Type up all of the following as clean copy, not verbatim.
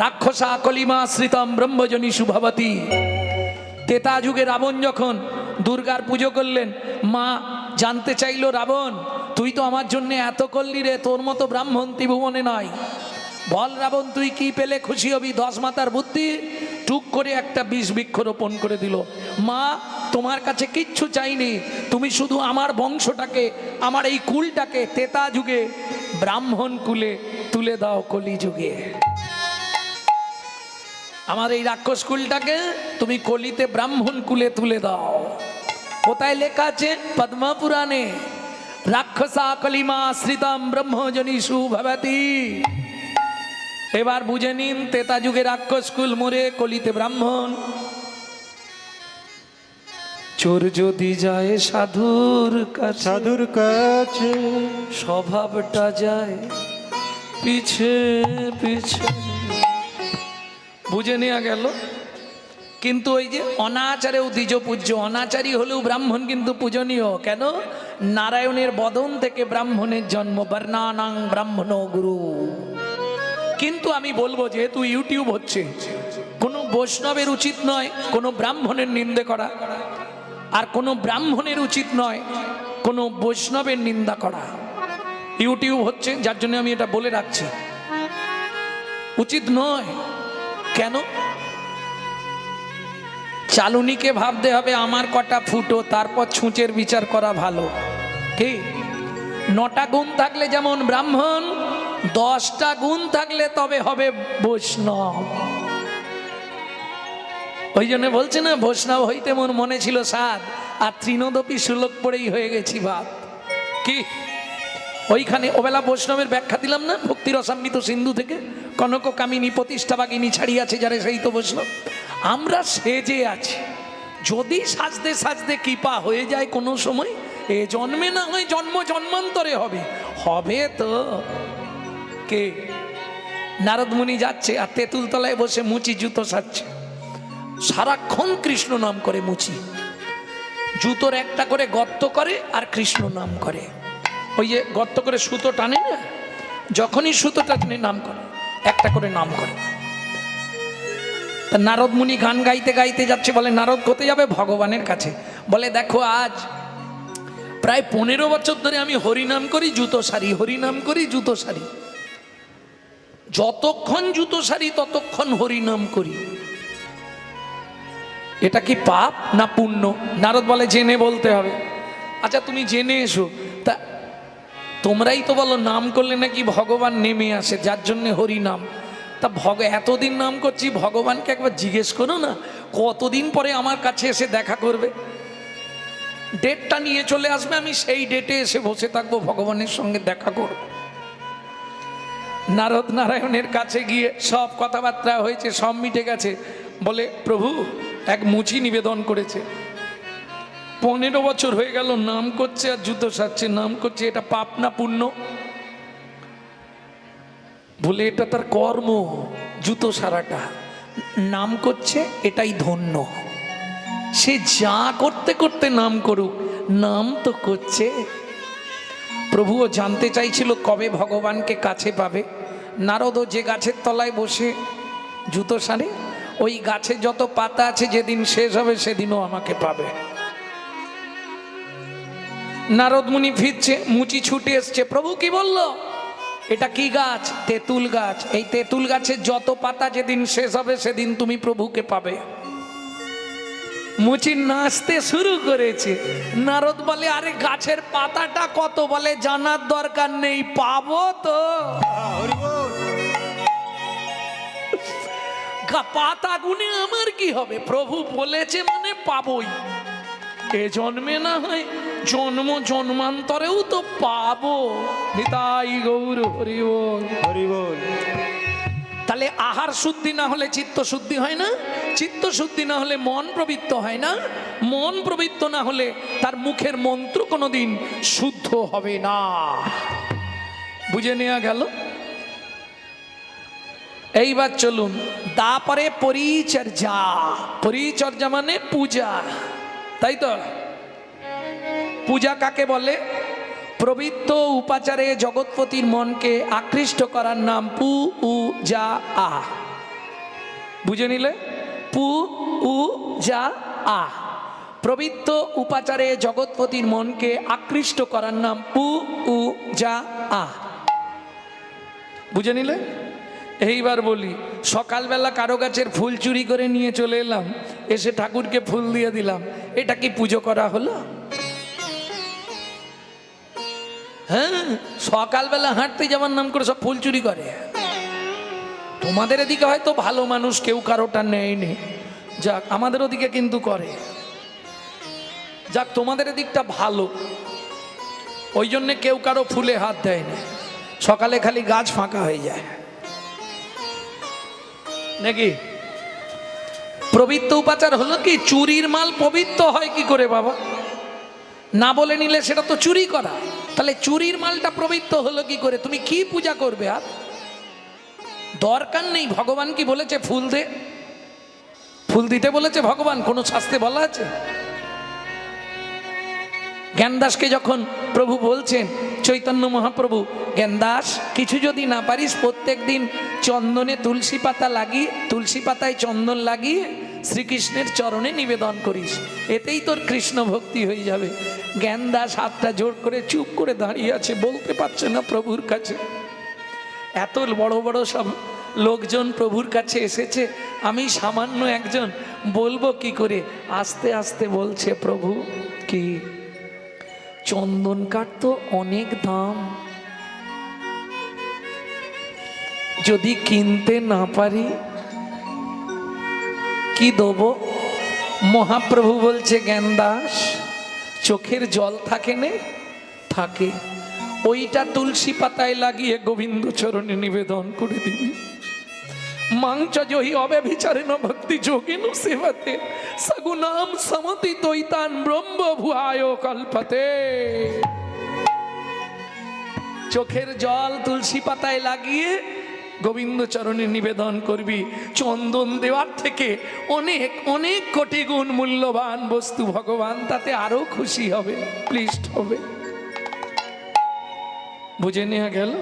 রাক্ষসা কলিমা শ্রিতম ব্রহ্মজনী শুভবতী। তেতা যুগে রাবণ যখন দুর্গার পুজো করলেন, মা জানতে চাইল, রাবণ তুই তো আমার জন্য এত করলি রে, তোর মতো ব্রাহ্মণ ত্রিভুবনে নয়, বল রাবণ তুই কি পেলে খুশি হবি? 10 মাতার বুদ্ধি টুক করে একটা বিষ বৃক্ষ রোপণ করে দিল। মা তোমার কাছে কিচ্ছু চাইনি, তুমি শুধু আমার বংশটাকে, আমার এই কুলটাকে তেতা যুগে ব্রাহ্মণ কুলে তুলে দাও কলি যুগে। আমার এই রাক্ষস কুলটাকে তুমি কলিতে ব্রাহ্মণ কুলে তুলে দাও। কোথায় লেখা আছে? পদ্ম পুরাণে। রাক্ষসা কলিমা শ্রিতম ব্রহ্মজনী শুভবতী। এবার বুঝে নিন, তেতা যুগে রাক্ষস কুল মরে কলিতে ব্রাহ্মণ। চোর যদি যায় সাধুর কাছে স্বভাবটা যায় পিছে পিছে। বুঝে নেওয়া গেল। কিন্তু ওই যে অনাচারেও দ্বিজ পূজ্য, অনাচারী হলেও ব্রাহ্মণ কিন্তু পূজনীয়। কেন? নারায়ণের বদন থেকে ব্রাহ্মণের জন্ম, বর্ণানাং ব্রাহ্মণ গুরু। কিন্তু আমি বলবো, যেহেতু ইউটিউব হচ্ছে, কোনো বৈষ্ণবের উচিত নয় কোনো ব্রাহ্মণের নিন্দে করা, আর কোনো ব্রাহ্মণের উচিত নয় কোনো বৈষ্ণবের নিন্দা করা। ইউটিউব হচ্ছে যার জন্য আমি এটা বলে রাখছি, উচিত নয়। কেন? চালুনিকে ভাবতে হবে আমার কটা ফুটো, তারপর ছুঁচের বিচার করা ভালো। কি 9টা গুণ থাকলে যেমন ব্রাহ্মণ, 10টা গুণ থাকলে তবে হবে বৈষ্ণব। ওই জন্য বলছে না, বৈষ্ণব হইতে মোর মনে ছিল সাধ, আর তৃণদপি শ্লোক পড়েই হয়ে গেছি ভাব। কি ওইখানে ওবেলা বৈষ্ণবের ব্যাখ্যা দিলাম না, ভক্তি রসামৃত সিন্ধু থেকে, কনক কামিনী প্রতিষ্ঠা বাগিনী ছাড়িয়াছে যারে সেই তো বৈষ্ণব। আমরা সেজে আছি, যদি সাজতে সাজতে কৃপা হয়ে যায় কোনো সময়, এ জন্মে না হয় জন্ম জন্মান্তরে হবে, হবে তো। কে? নারদ মুনি যাচ্ছে আর তেঁতুল তলায় বসে মুচি জুতো সাজছে, সারাক্ষণ কৃষ্ণ নাম করে মুচি, জুতোর একটা করে গর্ত করে আর কৃষ্ণ নাম করে। ওই যে গর্ত করে সুতো টানে না, যখনই সুতোটা টানে নাম করে, একটা করে নাম করে। তা নারদ মুনি গান গাইতে গাইতে যাচ্ছে, বলে নারদ কোথায় যাবে? ভগবানের কাছে। বলে দেখো আজ প্রায় 15 বছর ধরে আমি হরিনাম করি জুতো সারি, হরিনাম করি জুতো সারি, যতক্ষণ জুতো সারি ততক্ষণ হরিনাম করি। এটা কি পাপ না পুণ্য? নারদ বলে জেনে বলতে হবে। আচ্ছা তুমি জেনে এসো, তা তোমরাই তো বলো নাম করলে নাকি ভগবান নেমে আসে, যার জন্য হরিনাম। তা এতদিন নাম করছি, ভগবানকে একবার জিজ্ঞেস করো না কতদিন পরে আমার কাছে এসে দেখা করবে, ডেটটা নিয়ে চলে আসবে, আমি সেই ডেটে এসে বসে থাকবো, ভগবানের সঙ্গে দেখা করব। নারদ নারায়ণের কাছে গিয়ে সব কথাবার্তা হয়েছে, সব মিটে গেছে। বলে প্রভু এক মুচি নিবেদন করেছে, 15 বছর হয়ে গেল নাম করছে আর জুতো সাজছে, নাম করছে, এটা পাপ না পুণ্য? বলে এটা তার কর্ম, জুতো সারাটা, নাম করছে এটাই ধন্য। সে যা করতে করতে নাম করুক, নাম তো করছে। প্রভুও জানতে চাইছিল কবে ভগবানকে কাছে পাবে। নারদও যে গাছের তলায় বসে জুতো সারে, ওই গাছে যত পাতা আছে যেদিন শেষ হবে সেদিনও আমাকে পাবে। নারদ মুনি ফিরছে, মুচি ছুটে এসছে। প্রভু কি বলল? এটা কি গাছ? তেঁতুল গাছ। এই তেঁতুল গাছের যত পাতা যেদিন শেষ হবে সেদিন তুমি প্রভুকে পাবে। মুচি নাচতে শুরু করেছে। নারদ বলে আরে গাছের পাতাটা কত? বলে জানার দরকার নেই, পাবো তো। পাতা গুনে আমার কি হবে? প্রভু বলেছে মানে পাবোই, এ জন্মে না হয় জন্ম জন্মান্তরেও তো পাবো। নিতাই গৌর হরি বল, হরি বল। তাহলে আহার শুদ্ধি না হলে চিত্ত শুদ্ধি হয় না, চিত্ত শুদ্ধি না হলে মন প্রবৃত্ত হয় না, মন প্রবৃত্ত না হলে তার মুখের মন্ত্র কোনোদিন শুদ্ধ হবে না। বুঝে নেওয়া গেল? এইবার চলুন, তারপরে পরিচর্যা। পরিচর্যা মানে পূজা, তাই তো? পূজা কাকে বলে? প্রবৃত্ত উপাচারে জগৎপতির মনকে আকৃষ্ট করার নাম পূজা। বুঝে নিলে? পু উ যা আ, প্রবৃত্ত উপাচারে জগৎপতির মনকে আকৃষ্ট করার নাম পু উ যা আ। বুঝে নিলে? এইবার বলি, সকালবেলা কারো গাছের ফুল চুরি করে নিয়ে চলে এলাম, এসে ঠাকুরকে ফুল দিয়ে দিলাম, এটা কি পুজো করা হলো? হ্যাঁ, সকালবেলা হাঁটতে যাওয়ার নাম করে সব ফুল চুরি করে। তোমাদের এদিকে হয়তো ভালো মানুষ কেউ কারোটা নেয়নি, যাক আমাদের ওদিকে কিন্তু করে। যাক তোমাদের এদিকটা ভালো, ওই জন্যে কেউ কারো ফুলে হাত দেয় না, সকালে খালি গাছ ফাঁকা হয়ে যায় নাকি? পবিত্র উপাচার হলো কি? চুরির মাল পবিত্র হয় কি করে বাবা? না বলে নিলে সেটা তো চুরি করা। তাহলে চুরির মালটা পবিত্র হলো কি করে? তুমি কি পূজা করবে? আর দরকার নেই। ভগবান কি বলেছে ফুল দে? ফুল দিতে বলেছে ভগবান? কোনো শাস্ত্রে বলা আছে? জ্ঞানদাসকে যখন প্রভু বলছেন, চৈতন্য মহাপ্রভু, জ্ঞানদাস কিছু যদি না পারিস প্রত্যেক দিন চন্দনে তুলসী পাতা লাগিয়ে, তুলসী পাতায় চন্দন লাগিয়ে শ্রীকৃষ্ণের চরণে নিবেদন করিস, এতেই তোর কৃষ্ণ ভক্তি হয়ে যাবে। জ্ঞানদাস হাতটা জোর করে চুপ করে দাঁড়িয়ে আছে, বলতে পারছে না প্রভুর কাছে। এত বড় বড় সব লোকজন প্রভুর কাছে এসেছে, আমি সামান্য একজন, বলবো কি করে? আস্তে আস্তে বলছে, প্রভু কি চন্দন কাঠ তো অনেক দাম, যদি কিনতে না পারি কি দেবো? মহাপ্রভু বলছে, জ্ঞানদাস চোখের জল থাকে না? থাকে, ওইটা তুলসী পাতায় লাগিয়ে গোবিন্দ চরণে নিবেদন করে দিবি। মাংচ জহি অব্যভিচারেণ ভক্তি যোগিন সেবতে সগুনাম সমতি তৈতান ব্রহ্ম ভুয়ায় কল্পতে। চোখের জল তুলসী পাতায় লাগিয়ে গোবিন্দ চরণে নিবেদন করবি। চন্দন দেওয়ার থেকে অনেক অনেক কোটি গুণ মূল্যবান বস্তু ভগবান তাতে আরো খুশি হবে, প্লিজড হবে। বুঝে নেওয়া গেল?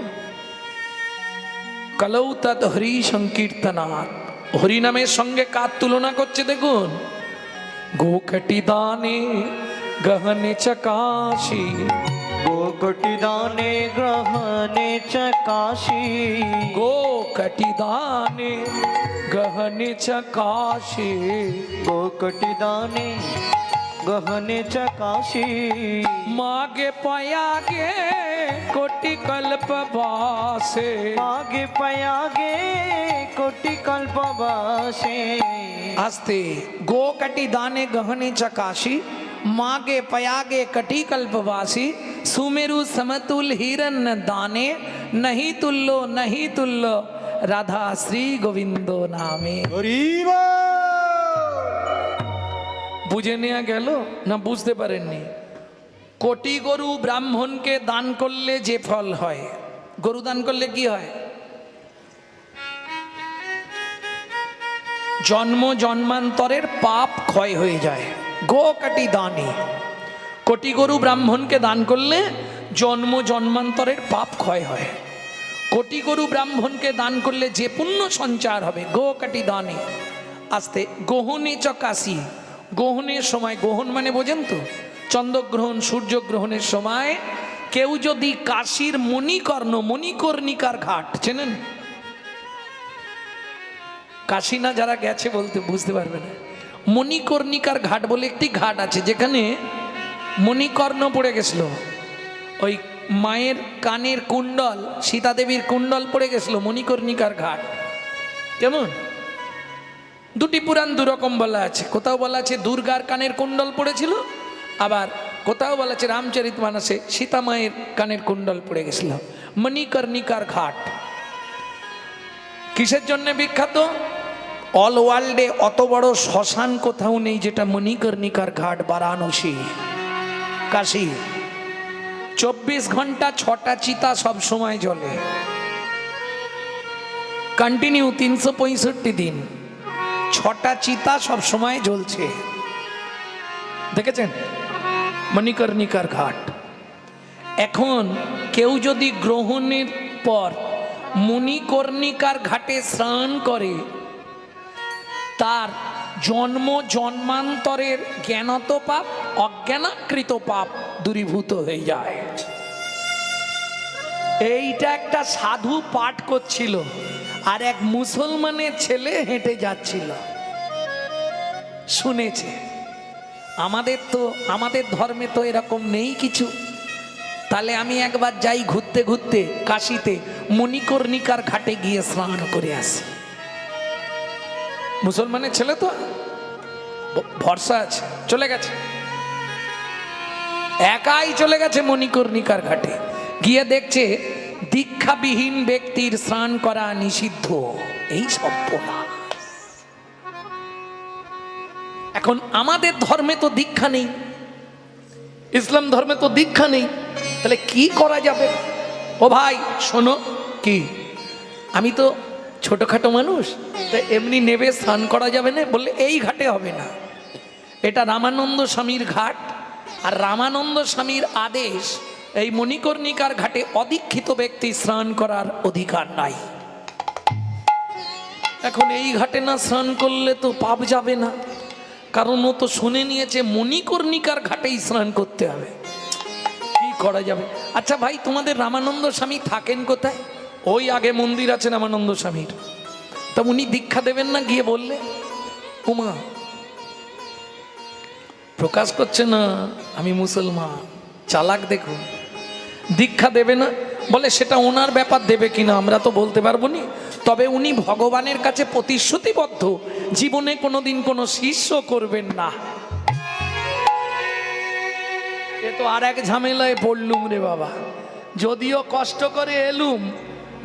কলৌ তৎ হরি সংকীর্তনাৎ। হরি নামের সঙ্গে কার তুলনা করছে দেখুন। গোকটি দানে গহনে চকাশি, গোকটি দানে গ্রহণে চকাশি, গোকটি দানে গহনে চকাশি, গোকটি দানে গহনে চকাশি। মাগে পয়াগে কোটি কল্প বাসে, মাগে পয়াগে কোটি কল্প বাসে। আস্তে, গোকটি দানে গহনে চকাশি, मागे पयागे कटी कल्पवासी, सुमेरु समतुल हिरन दाने, नहीं तुल्लो नहीं तुल्लो राधा श्री गोविंदो नामे। বুঝে নেওয়া গেল না? বুঝতে পারেননি? কোটি গরু ব্রাহ্মণকে দান করলে যে ফল হয়, গরু দান করলে কি হয়? জন্ম জন্মান্তরের পাপ ক্ষয় হয়ে যায়। গোকটি দানে, কোটি গরু ব্রাহ্মণকে দান করলে জন্ম জন্মান্তরের পাপ ক্ষয় হয়। কোটি গরু ব্রাহ্মণকে দান করলে যে পুণ্য সঞ্চার হবে। গোকটি দানে। আস্তে, গোহনে চকাশি, গ্রহণের সময়, গ্রহণ মানে বোঝেন তো, চন্দ্রগ্রহণ সূর্যগ্রহণের সময় কেউ যদি কাশীর মণিকর্ণ, মণিকর্ণিকার ঘাট চেনেন? কাশী না যারা গেছে বলতে বুঝতে পারবে না। মণিকর্ণিকার ঘাট বলে একটি ঘাট আছে, যেখানে মণিকর্ণ পড়ে গেছিল। ওই মায়ের কানের কুণ্ডল, সীতা দেবীর কুণ্ডল পড়ে গেছিল, মণিকর্ণিকার ঘাট। কেমন? দুটি পুরাণ দুরকম বলা আছে। কোথাও বলা আছে দুর্গার কানের কুণ্ডল পড়েছিল, আবার কোথাও বলা আছে রামচরিতমানসে সীতা মায়ের কানের কুণ্ডল পড়ে গেছিল। মণিকর্ণিকার ঘাট কিসের জন্য বিখ্যাত? অল ওয়ার্ল্ডে অত বড় শ্মশান কোথাও নেই যেটা মণিকর্ণিকার ঘাট। বারাণসী, কাশী, 24 ঘন্টা 6টা চিতা সব সময় জ্বলে, কন্টিনিউ 365 দিন 6টা চিতা সব সময় জ্বলছে। দেখেছেন মণিকর্ণিকার ঘাট? এখন কেউ যদি গ্রহণের পর মণিকর্ণিকার ঘাটে স্নান করে, তার জন্ম জন্মান্তরের জ্ঞানত পাপ অজ্ঞানাকৃত পাপ দূরীভূত হয়ে যায়। এইটা একটা সাধু পাঠ করছিল, আর এক মুসলমানের ছেলে হেঁটে যাচ্ছিল, শুনেছে। আমাদের ধর্মে তো এরকম নেই কিছু। তাহলে আমি একবার যাই ঘুরতে ঘুরতে কাশিতে মণিকর্ণিকার ঘাটে গিয়ে স্নান করে আসি। মুসলমানের ছেলে তো ভরসা আছে, চলে গেছে, একাই চলে গেছে মণিকর্ণিকার ঘাটে। গিয়ে দেখছে দীক্ষাবিহীন ব্যক্তির স্নান করা নিষিদ্ধ। এই সর্বনাশ। এখন আমাদের ধর্মে তো দীক্ষা নেই, ইসলাম ধর্মে তো দীক্ষা নেই, তাহলে কি করা যাবে? ও ভাই শোনো, কি আমি তো ছোটখাটো মানুষ, তা এমনি নেবে স্নান করা যাবে না? বললে এই ঘাটে হবে না, এটা রামানন্দ স্বামীর ঘাট, আর রামানন্দ স্বামীর আদেশ এই মণিকর্ণিকার ঘাটে অদীক্ষিত ব্যক্তি স্নান করার অধিকার নাই। এখন এই ঘাটে না স্নান করলে তো পাপ যাবে না, কারণ ও তো শুনে নিয়েছে মণিকর্ণিকার ঘাটেই স্নান করতে হবে। কি করা যাবে? আচ্ছা ভাই, তোমাদের রামানন্দ স্বামী থাকেন কোথায়? ওই আগে মন্দির আছে রামানন্দ স্বামীর, তা উনি দীক্ষা দেবেন না? গিয়ে বললে উমা প্রকাশ করছে না আমি মুসলমান, চালাক দেখুন, দীক্ষা দেবে না। বলে সেটা ওনার ব্যাপার, দেবে কিনা আমরা তো বলতে পারবো না, তবে উনি ভগবানের কাছে প্রতিশ্রুতিবদ্ধ জীবনে কোনোদিন কোনো শিষ্য করবেন না। এ তো আর এক ঝামেলায় পড়লুম রে বাবা। যদিও কষ্ট করে এলুম,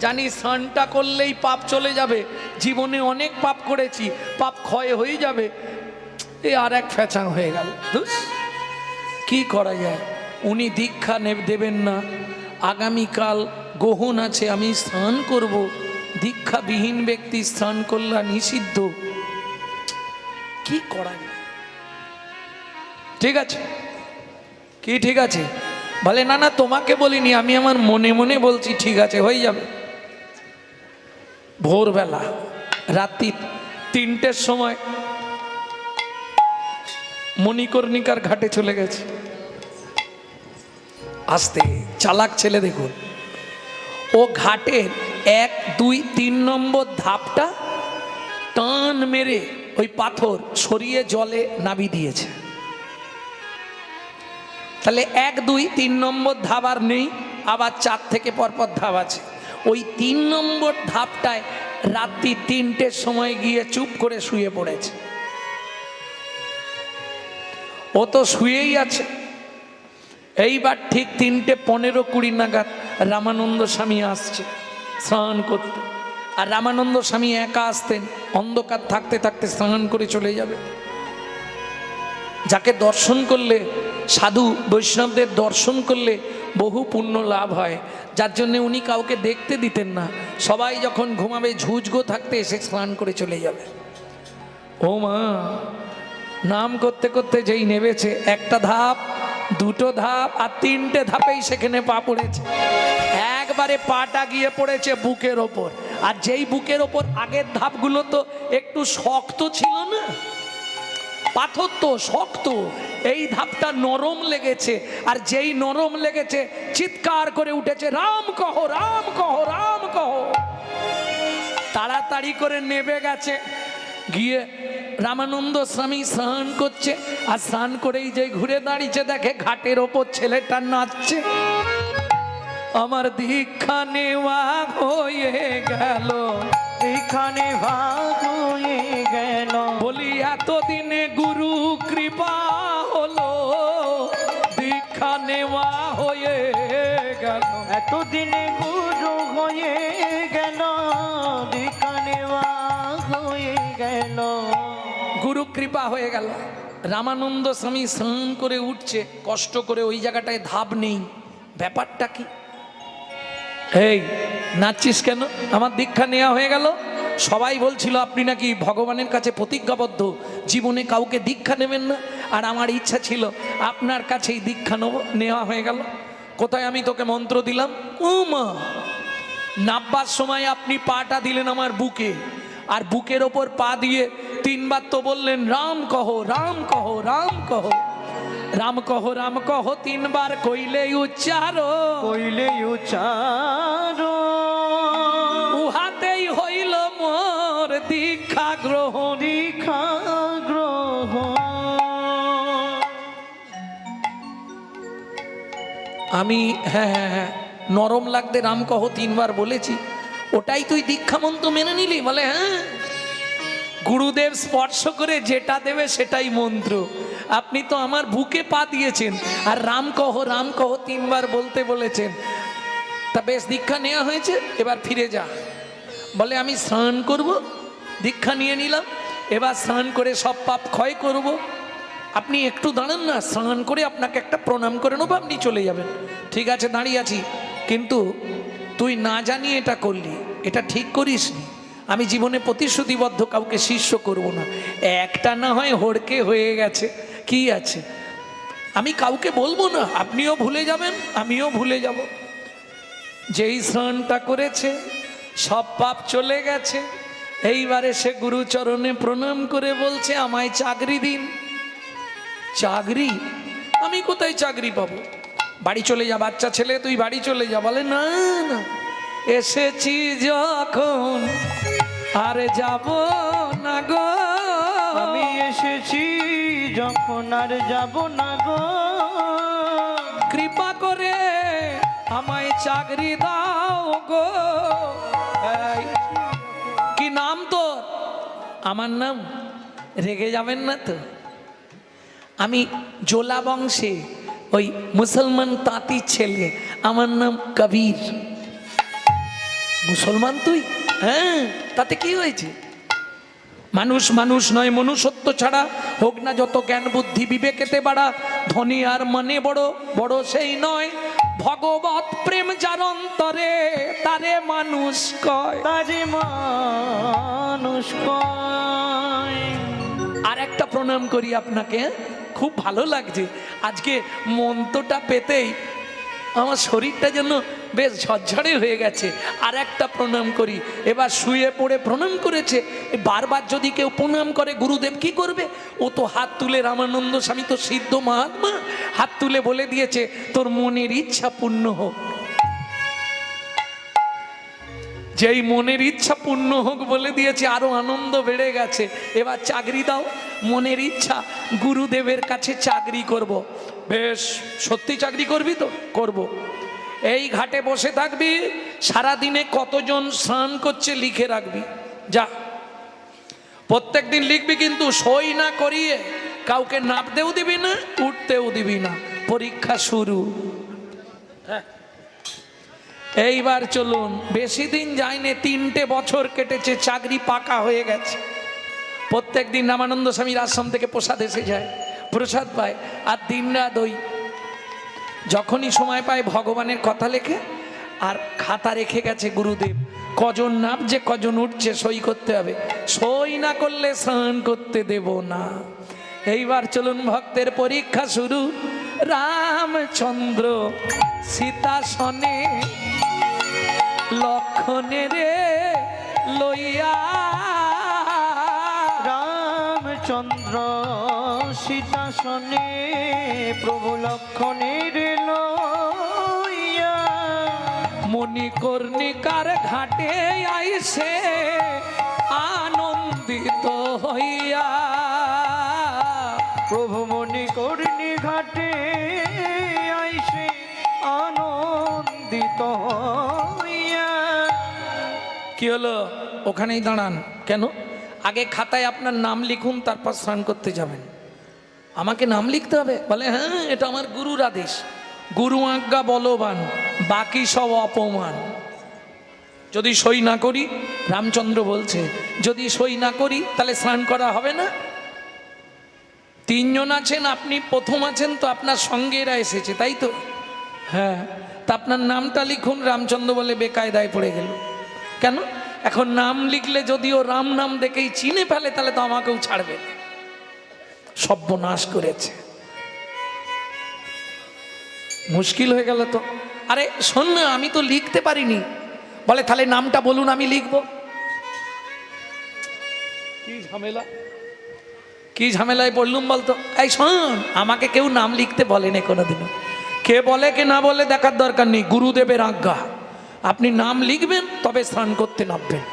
জানি স্নানটা করলেই পাপ চলে যাবে, জীবনে অনেক পাপ করেছি, পাপ ক্ষয় হয়ে যাবে, এ আর এক ফ্যাচাং হয়ে গেল। কি করা যায়? উনি দীক্ষা দেবেন না, আগামীকাল গ্রহণ আছে, আমি স্নান করব, দীক্ষাবিহীন ব্যক্তি স্নান করলে নিষিদ্ধ। কি করা যায়? ঠিক আছে, কি ঠিক আছে? বলে না না, তোমাকে বলিনি, আমি আমার মনে মনে বলছি, ঠিক আছে হয়ে যাবে। ভোরবেলা রাত্রি 3টের সময় মণিকর্ণিকার ঘাটে চলে গেছে। আসতে চালাক ছেলে দেখুন, ও ঘাটের 1, 2, 3 নম্বর ধাপটা টান মেরে ওই পাথর সরিয়ে জলে নাবি দিয়েছে। তাহলে 1, 2, 3 নম্বর ধাপ আর নেই, আবার 4 থেকে পরপর ধাপ আছে। ওই 3 নম্বর ধাপটায় রাত্রি 3টের সময় গিয়ে চুপ করে শুয়ে পড়েছে। ও তো শুয়েই আছে। এইবার ঠিক 3:15-20 নাগাদ রামানন্দ স্বামী আসছে স্নান করতে, আর রামানন্দ স্বামী একা আসতেন, অন্ধকার থাকতে থাকতে স্নান করে চলে যাবে। যাকে দর্শন করলে, সাধু বৈষ্ণবদের দর্শন করলে বহু পুণ্য লাভ হয়, যার জন্য উনি কাউকে দেখতে দিতেন না। সবাই যখন ঘুমাবে ঝুঁঝগো থাকতে এসে স্নান করে চলে যাবে। ও মা, নাম করতে করতে যেই নেবেছে, 1টা ধাপ, 2টো ধাপ, আর 3টে ধাপেই সেখানে পা পড়েছে। একবারে পাটা গিয়ে পড়েছে বুকের ওপর, আর যেই বুকের ওপর আগের ধাপগুলো তো একটু শক্ত ছিল না, পাথর তো শক্ত, এই ধাপটা নরম লেগেছে, আর যেই নরম লেগেছে চিৎকার করে উঠেছে, রাম কহ, রাম কহ, রাম কহ। তাড়াতাড়ি করে নেবে গেছে, গিয়ে রামানন্দ স্বামী স্নান করছে, আর স্নান করেই যে ঘুরে দাঁড়িয়েছে দেখে ঘাটের ওপর ছেলেটা নাচছে। আমার দীক্ষা নেওয়া হয়ে গেল, দীক্ষা নেওয়া হয়ে গেল। বলি এতদিনে গুরু কৃপা হলো, দীক্ষা নেওয়া হয়ে গেল। এতদিনে গুরু হয়ে গেল, দীক্ষা নেওয়া হয়ে গেল। গুরু কৃপা হয়ে গেল। রামানন্দ স্বামী স্নান করে উঠছে, কষ্ট করে, ওই জায়গাটায় ধাপ নেই। ব্যাপারটা কি? এই নাচছিস কেন? আমার দীক্ষা নেওয়া হয়ে গেল। সবাই বলছিল আপনি নাকি ভগবানের কাছে প্রতিজ্ঞাবদ্ধ, জীবনে কাউকে দীক্ষা নেবেন না, আর আমার ইচ্ছা ছিল আপনার কাছেই দীক্ষা নেওয়া হয়ে গেল। কোথায় আমি তোকে মন্ত্র দিলাম, ও মা, নাববার সময় আপনি পাটা দিলেন আমার বুকে, আর বুকের ওপর পা দিয়ে তিনবার তো বললেন রাম কহো রাম কহো রাম কহো, রাম কহো রাম কহো তিনবার কইলে উচ্চারো, কইলে উচার উহাতেই হইল মোর দীক্ষা গ্রহণ। দীক্ষা গ্রহণ। আমি হ্যাঁ হ্যাঁ হ্যাঁ নরম লাগতে রাম কহো তিনবার বলেছি, ওটাই তুই দীক্ষা মন্ত্র মেনে নিলি? বলে হ্যাঁ, গুরুদেব স্পর্শ করে যেটা দেবে সেটাই মন্ত্র। আপনি তো আমার বুকে পা দিয়েছেন আর রাম কহো তিনবার বলতে বলেছেন। তা বেশ, দীক্ষা নেওয়া হয়েছে, এবার ফিরে যা। বলে আমি স্নান করব, দীক্ষা নিয়ে নিলাম, এবার স্নান করে সব পাপ ক্ষয় করব। আপনি একটু দাঁড়ান না, স্নান করে আপনাকে একটা প্রণাম করে নেবো, আপনি চলে যাবেন। ঠিক আছে, দাঁড়িয়ে আছি, কিন্তু তুই না জানিয়ে এটা করলি, এটা ঠিক করিসনি। আমি জীবনে প্রতিশ্রুতিবদ্ধ কাউকে শিষ্য করব না। একটা না হয় হড়কে হয়ে গেছে, কি আছে, আমি কাউকে বলবো না, আপনিও ভুলে যাবেন আমিও ভুলে যাব। যেই স্নানটা করেছে সব পাপ চলে গেছে, এইবারে সে গুরুচরণে প্রণাম করে বলছে আমায় চাকরি দিন। চাকরি? আমি কোথায় চাকরি পাবো? বাড়ি চলে যা, বাচ্চা ছেলে তুই বাড়ি চলে যা। বলে না না, এসেছি যখন আর যাব না গো, আমি এসেছি যখন আর যাব না গো, কৃপা করে আমায় চাকরি দাও গো। এই, কি নাম তোর? আমার নাম, রেগে যাবেন না তো? আমি জোলা বংশে ওই মুসলমান তাঁতির ছেলে, আমার নাম কবির। মুসলমান তুই? হ্যাঁ, তাতে কি হয়েছে? মানুষ মানুষ নয়, মনুষ্যত্ব ছাড়া হোক না যত জ্ঞান বুদ্ধি বিবেকেতে বাড়া, ধনী আর মানে বড় বড় সেই নয়, ভগবত প্রেম যার অন্তরে তারে মানুষ কয়। তারে মানুষ কয়। আর একটা প্রণাম করি আপনাকে, খুব ভালো লাগছে আজকে মন্ত্রটা পেতেই আমার শরীরটা যেন বেশ ঝরঝরে হয়ে গেছে। আর একটা প্রণাম করি, এবার শুয়ে পড়ে প্রণাম করেছে। বারবার যদি কেউ প্রণাম করে গুরুদেব কি করবে? ও তো হাত তুলে, রামানন্দ স্বামী তো সিদ্ধ মহাত্মা, হাত তুলে বলে দিয়েছে তোর মনের ইচ্ছা পূর্ণ হোক। যেই মনের ইচ্ছা পূর্ণ হোক বলে দিয়েছে, আরো আনন্দ বেড়ে গেছে। এবার চাকরি দাও, মনের ইচ্ছা গুরুদেবের কাছে চাকরি করব। বেশ, সত্যি চাকরি করবি তো? করব। এই ঘাটে বসে থাকবি, সারা দিনে কতজন স্নান করছে লিখে রাখবি, যা প্রত্যেক দিন লিখবি, কিন্তু সই না করিয়ে কাউকে নামতেও দিবি না, উঠতেও দিবি না। পরীক্ষা শুরু। হ্যাঁ, এইবার চলুন, বেশি দিন যায়নি, 3টে বছর কেটেছে, চাকরি পাকা হয়ে গেছে। প্রত্যেক দিন রামানন্দ স্বামীর আশ্রম থেকে প্রসাদ এসে যায়, প্রসাদ পায়, আর দিনরাত ওই যখনই সময় পায় ভগবানের কথা লেখে, আর খাতা রেখে গেছে গুরুদেব কজন নামছে কজন উঠছে সই করতে হবে, সই না করলে স্নান করতে দেব না। এইবার চলুন, ভক্তের পরীক্ষা শুরু। রামচন্দ্র সীতাসনে লক্ষণের লইয়া, রামচন্দ্র সীতাসনে প্রভু লক্ষণের লইয়া, মণিকর্ণিকার ঘাটে আইসে আনন্দিত হইয়া, প্রভু মণিকর্ণি ঘাটে আইসে আনন্দিত হইয়া। কি হলো? ওখানেই দাঁড়ান কেন? আগে খাতায় আপনার নাম লিখুন, তারপর স্নান করতে যাবেন। আমাকে নাম লিখতে হবে? বলে হ্যাঁ, এটা আমার গুরুর আদেশ, গুরু আজ্ঞা বলবান, বাকি সব অপমান। যদি সই না করি, রামচন্দ্র বলছে যদি সই না করি তাহলে স্নান করা হবে না। 3 জন আছেন, আপনি প্রথম আছেন, তো আপনার সঙ্গে এরা এসেছে, তাই তো? হ্যাঁ, তা আপনার নামটা লিখুন। রামচন্দ্র বলে বেকায়দায় পড়ে গেল। কেন? এখন নাম লিখলে যদিও রাম নাম দেখেই চিনে ফেলে, তাহলে তো আমাকেও ছাড়বে, সর্বনাশ করেছে, মুশকিল হয়ে গেল তো। আরে শোন না, আমি তো লিখতে পারিনি। বলে তাহলে নামটা বলুন, আমি লিখবো। কি ঝামেলা! কি ঝামেলায় পড়লুম বলতো? এই শোন, আমাকে কেউ নাম লিখতে বলেনি কোনোদিনও। কে বলে কে না বলে দেখার দরকার নেই, গুরুদেবের আজ্ঞা। আপনি নাম লিখবেন তবে স্নান করতে নামবেন।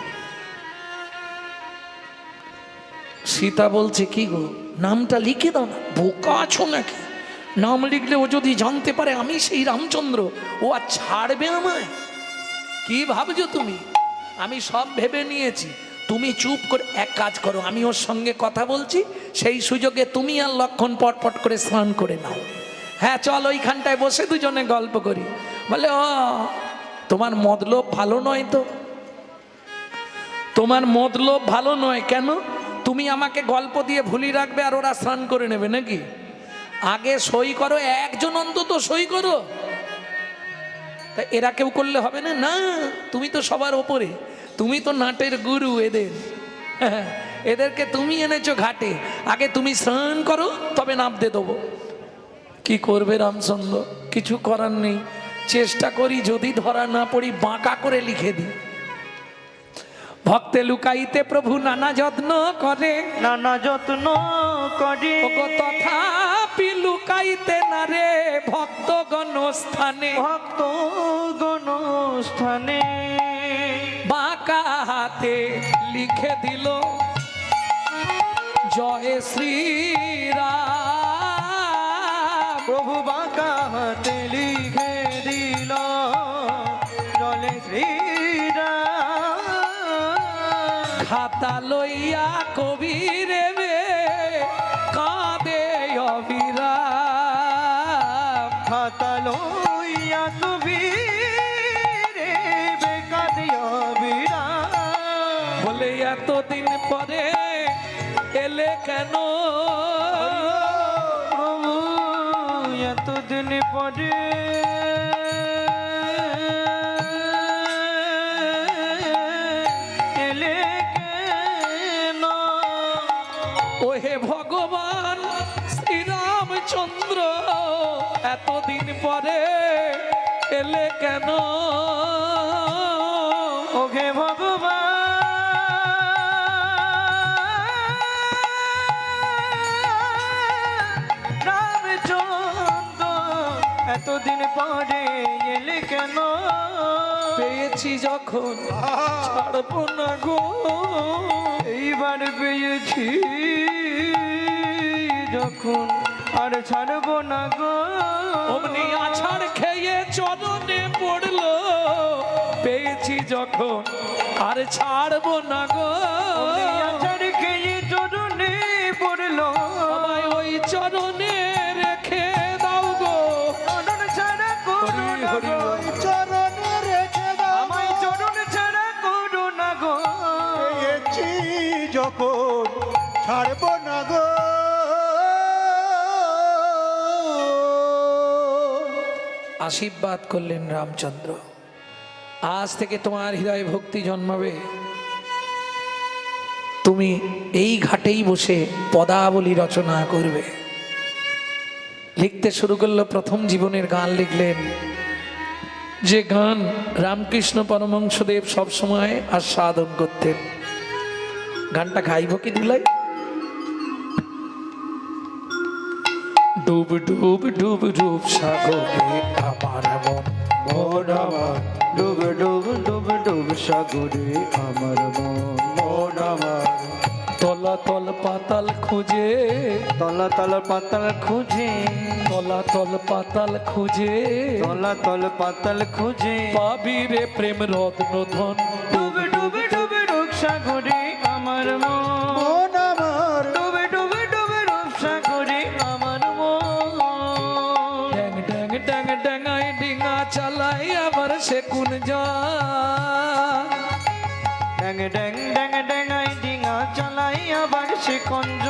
সীতা বলছে কি গো, নামটা লিখে দাও না। বোকা আছো নাকি? নাম লিখলে ও যদি জানতে পারে আমি সেই রামচন্দ্র, ও আর ছাড়বে আমায়? কি ভাবছো তুমি? আমি সব ভেবে নিয়েছি। তুমি চুপ করে এক কাজ করো, আমি ওর সঙ্গে কথা বলছি, সেই সুযোগে তুমি আর লক্ষণ পটপট করে স্নান করে নাও। হ্যাঁ চল, ওইখানটায় বসে দুজনে গল্প করি। বলে ও, তোমার মতলব ভালো নয় তো? তোমার মতলব ভালো নয় কেন? তুমি আমাকে গল্প দিয়ে ভুলিয়ে রাখবে আর ওরা স্নান করে নেবে নাকি? আগে সই করো, একজন অন্তত সই করো। তা এরা কেউ করলে হবে না? না, তুমি তো সবার ওপরে, তুমি তো নাটের গুরু এদের। এদেরকে তুমি এনেছো ঘাটে, আগে তুমি স্নান করো তবে নামতে দেবো। কি করবে রামচন্দ্র? কিছু করার নেই, চেষ্টা করি যদি ধরা না পড়ি বাঁকা করে লিখে দিই। ভক্তে লুকাইতে প্রভু নানা যত্ন করে, নানা যত্ন করে, ওগো তথাপি লুকাইতে না রে ভক্তগণ স্থানে। ভক্তগণ স্থানে বাঁকা হাতে লিখে দিল জয় শ্রীরাম। প্রভু বাঁকা হাতে লিখে দিল জলে শ্রীরাম। খাতা লইয়া কবিরে বে কাঁদে অবিরাম। খাতা লইয়া কবিরে বে কাঁদে অবিরাম। বলে এতদিন পরে এলে কেন? প্রভু এতদিন পরে এলে কেন? ওহে ভগবান শ্রীরামচন্দ্র, এতদিন পরে এলে কেন? ওহে ভগবান রামচন্দ্র, এতদিন পরে এলে কেন? পেয়েছি যখন ছাড়বো না গো। এইবার পেয়েছি যখন আর ছাড়বো না গো। অমনি আছাড় খেয়ে চরণে পড়লো, পেয়েছি যখন আর ছাড়বো না গো। আছাড় খেয়ে চরণে পড়লো, আমায় ওই চরণে রেখে দাও গো। চরণ ছাড়া করো হরি না হরি গো। বল। চরণে রেখে দাও, আমায় চরণ ছাড়া করো না গো। পেয়েছি যখন ছাড়ব না গো। আশীর্বাদ করলেন রামচন্দ্র, আজ থেকে তোমার হৃদয়ে ভক্তি জন্মাবে। তুমি এই ঘাটেই বসে পদাবলী রচনা করবে। লিখতে শুরু করলো, প্রথম জীবনের গান লিখলেন, যে গান রামকৃষ্ণ পরমহংসদেব সবসময় আস্বাদন করতেন। গানটা গাইব কি দিলাই? ডুব ডুব ডুব ডুব সাগরে আমার মন, মন আমার ডুব ডুব ডুব ডুব সাগরে আমার মন আমার। তলাতল পাতাল খুঁজে, তলাতল পাতাল খুঁজে, তলাতল পাতাল খুঁজে, তলাতল পাতাল খুঁজে, পাবি রে প্রেম রত্ন ধন। ডুব ডুব ডুব ডুব সাগরে আমার মন আমার ডুব ডুব ডুব ডুব সাগরে আমার ড্যাং ড্যাং ড্যাং ড্যাঙাই ডিঙা চালাই আবার সে কোন যা। ড্যাং ড্যাং ড্যাং ড্যাঙাই ডিঙা চালাই আবার সে কঞ্জ।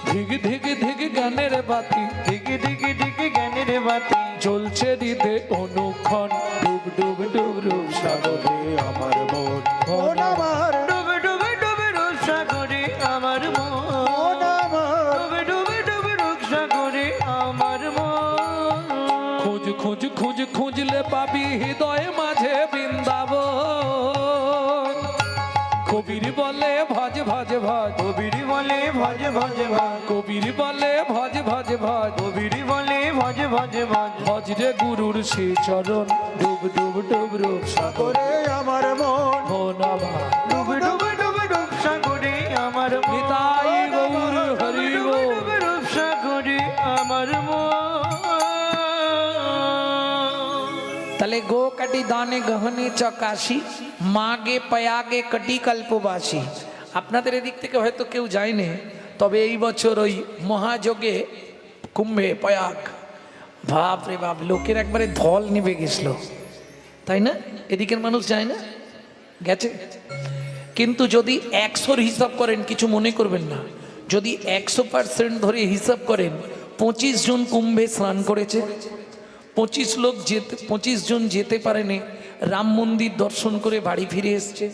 ধিগ ধিগ ধিগ গানের বাতি, দিকে দিকে দিকে জ্ঞানের বাতি জ্বলছে হৃদে অনুক্ষণ। ডুব ডুব ডুব ডুব সাগরে আমার মন, মন আমার ডুব ডুব ডুব ডুব সাগরে আমার মন আমার ডুব ডুব ডুব ডুব সাগরে আমার খুঁজ খুঁজ খুঁজ খুঁজলে পাবি হৃদয় মাঝে বৃন্দাবন। কবির বলে ভজ ভজ ভজ, কবির বলে ভজ ভজ ভজ, কবির বলে ভজ ভজ ভজ, কবির বলে ভজ ভজ ভজ, ভজ রে গুরুর সে চরণ, ডুব ডুব ডুব রূপ সাগর, করে আমার মন মন আমার ডুব ডুব ডুব ডুব সাগরে আমার মন, নিতাই গৌর হরি ডুব গো। ডুব ডুব সাগরে আমার মন। তাহলে গো কাটি দানে গহনে চকাশি, মাগে পয়াগে কটি কল্পবাসী। আপনাদের এদিক থেকে হয়তো কেউ যায়নি, তবে এই বছর ওই মহাযোগে কুম্ভে পয়াগ, বাপ রে বাপ, লোকের একবারে ধল নিভে গেছিল, তাই না? এদিকের মানুষ যায় না, গেছে। কিন্তু যদি 100-র হিসাব করেন, কিছু মনে করবেন না, যদি 100% ধরে হিসাব করেন, 25 জন কুম্ভে স্নান করেছে, 25 জন যেতে পারেনি, রাম মন্দির দর্শন করে বাড়ি ফিরে এসছে,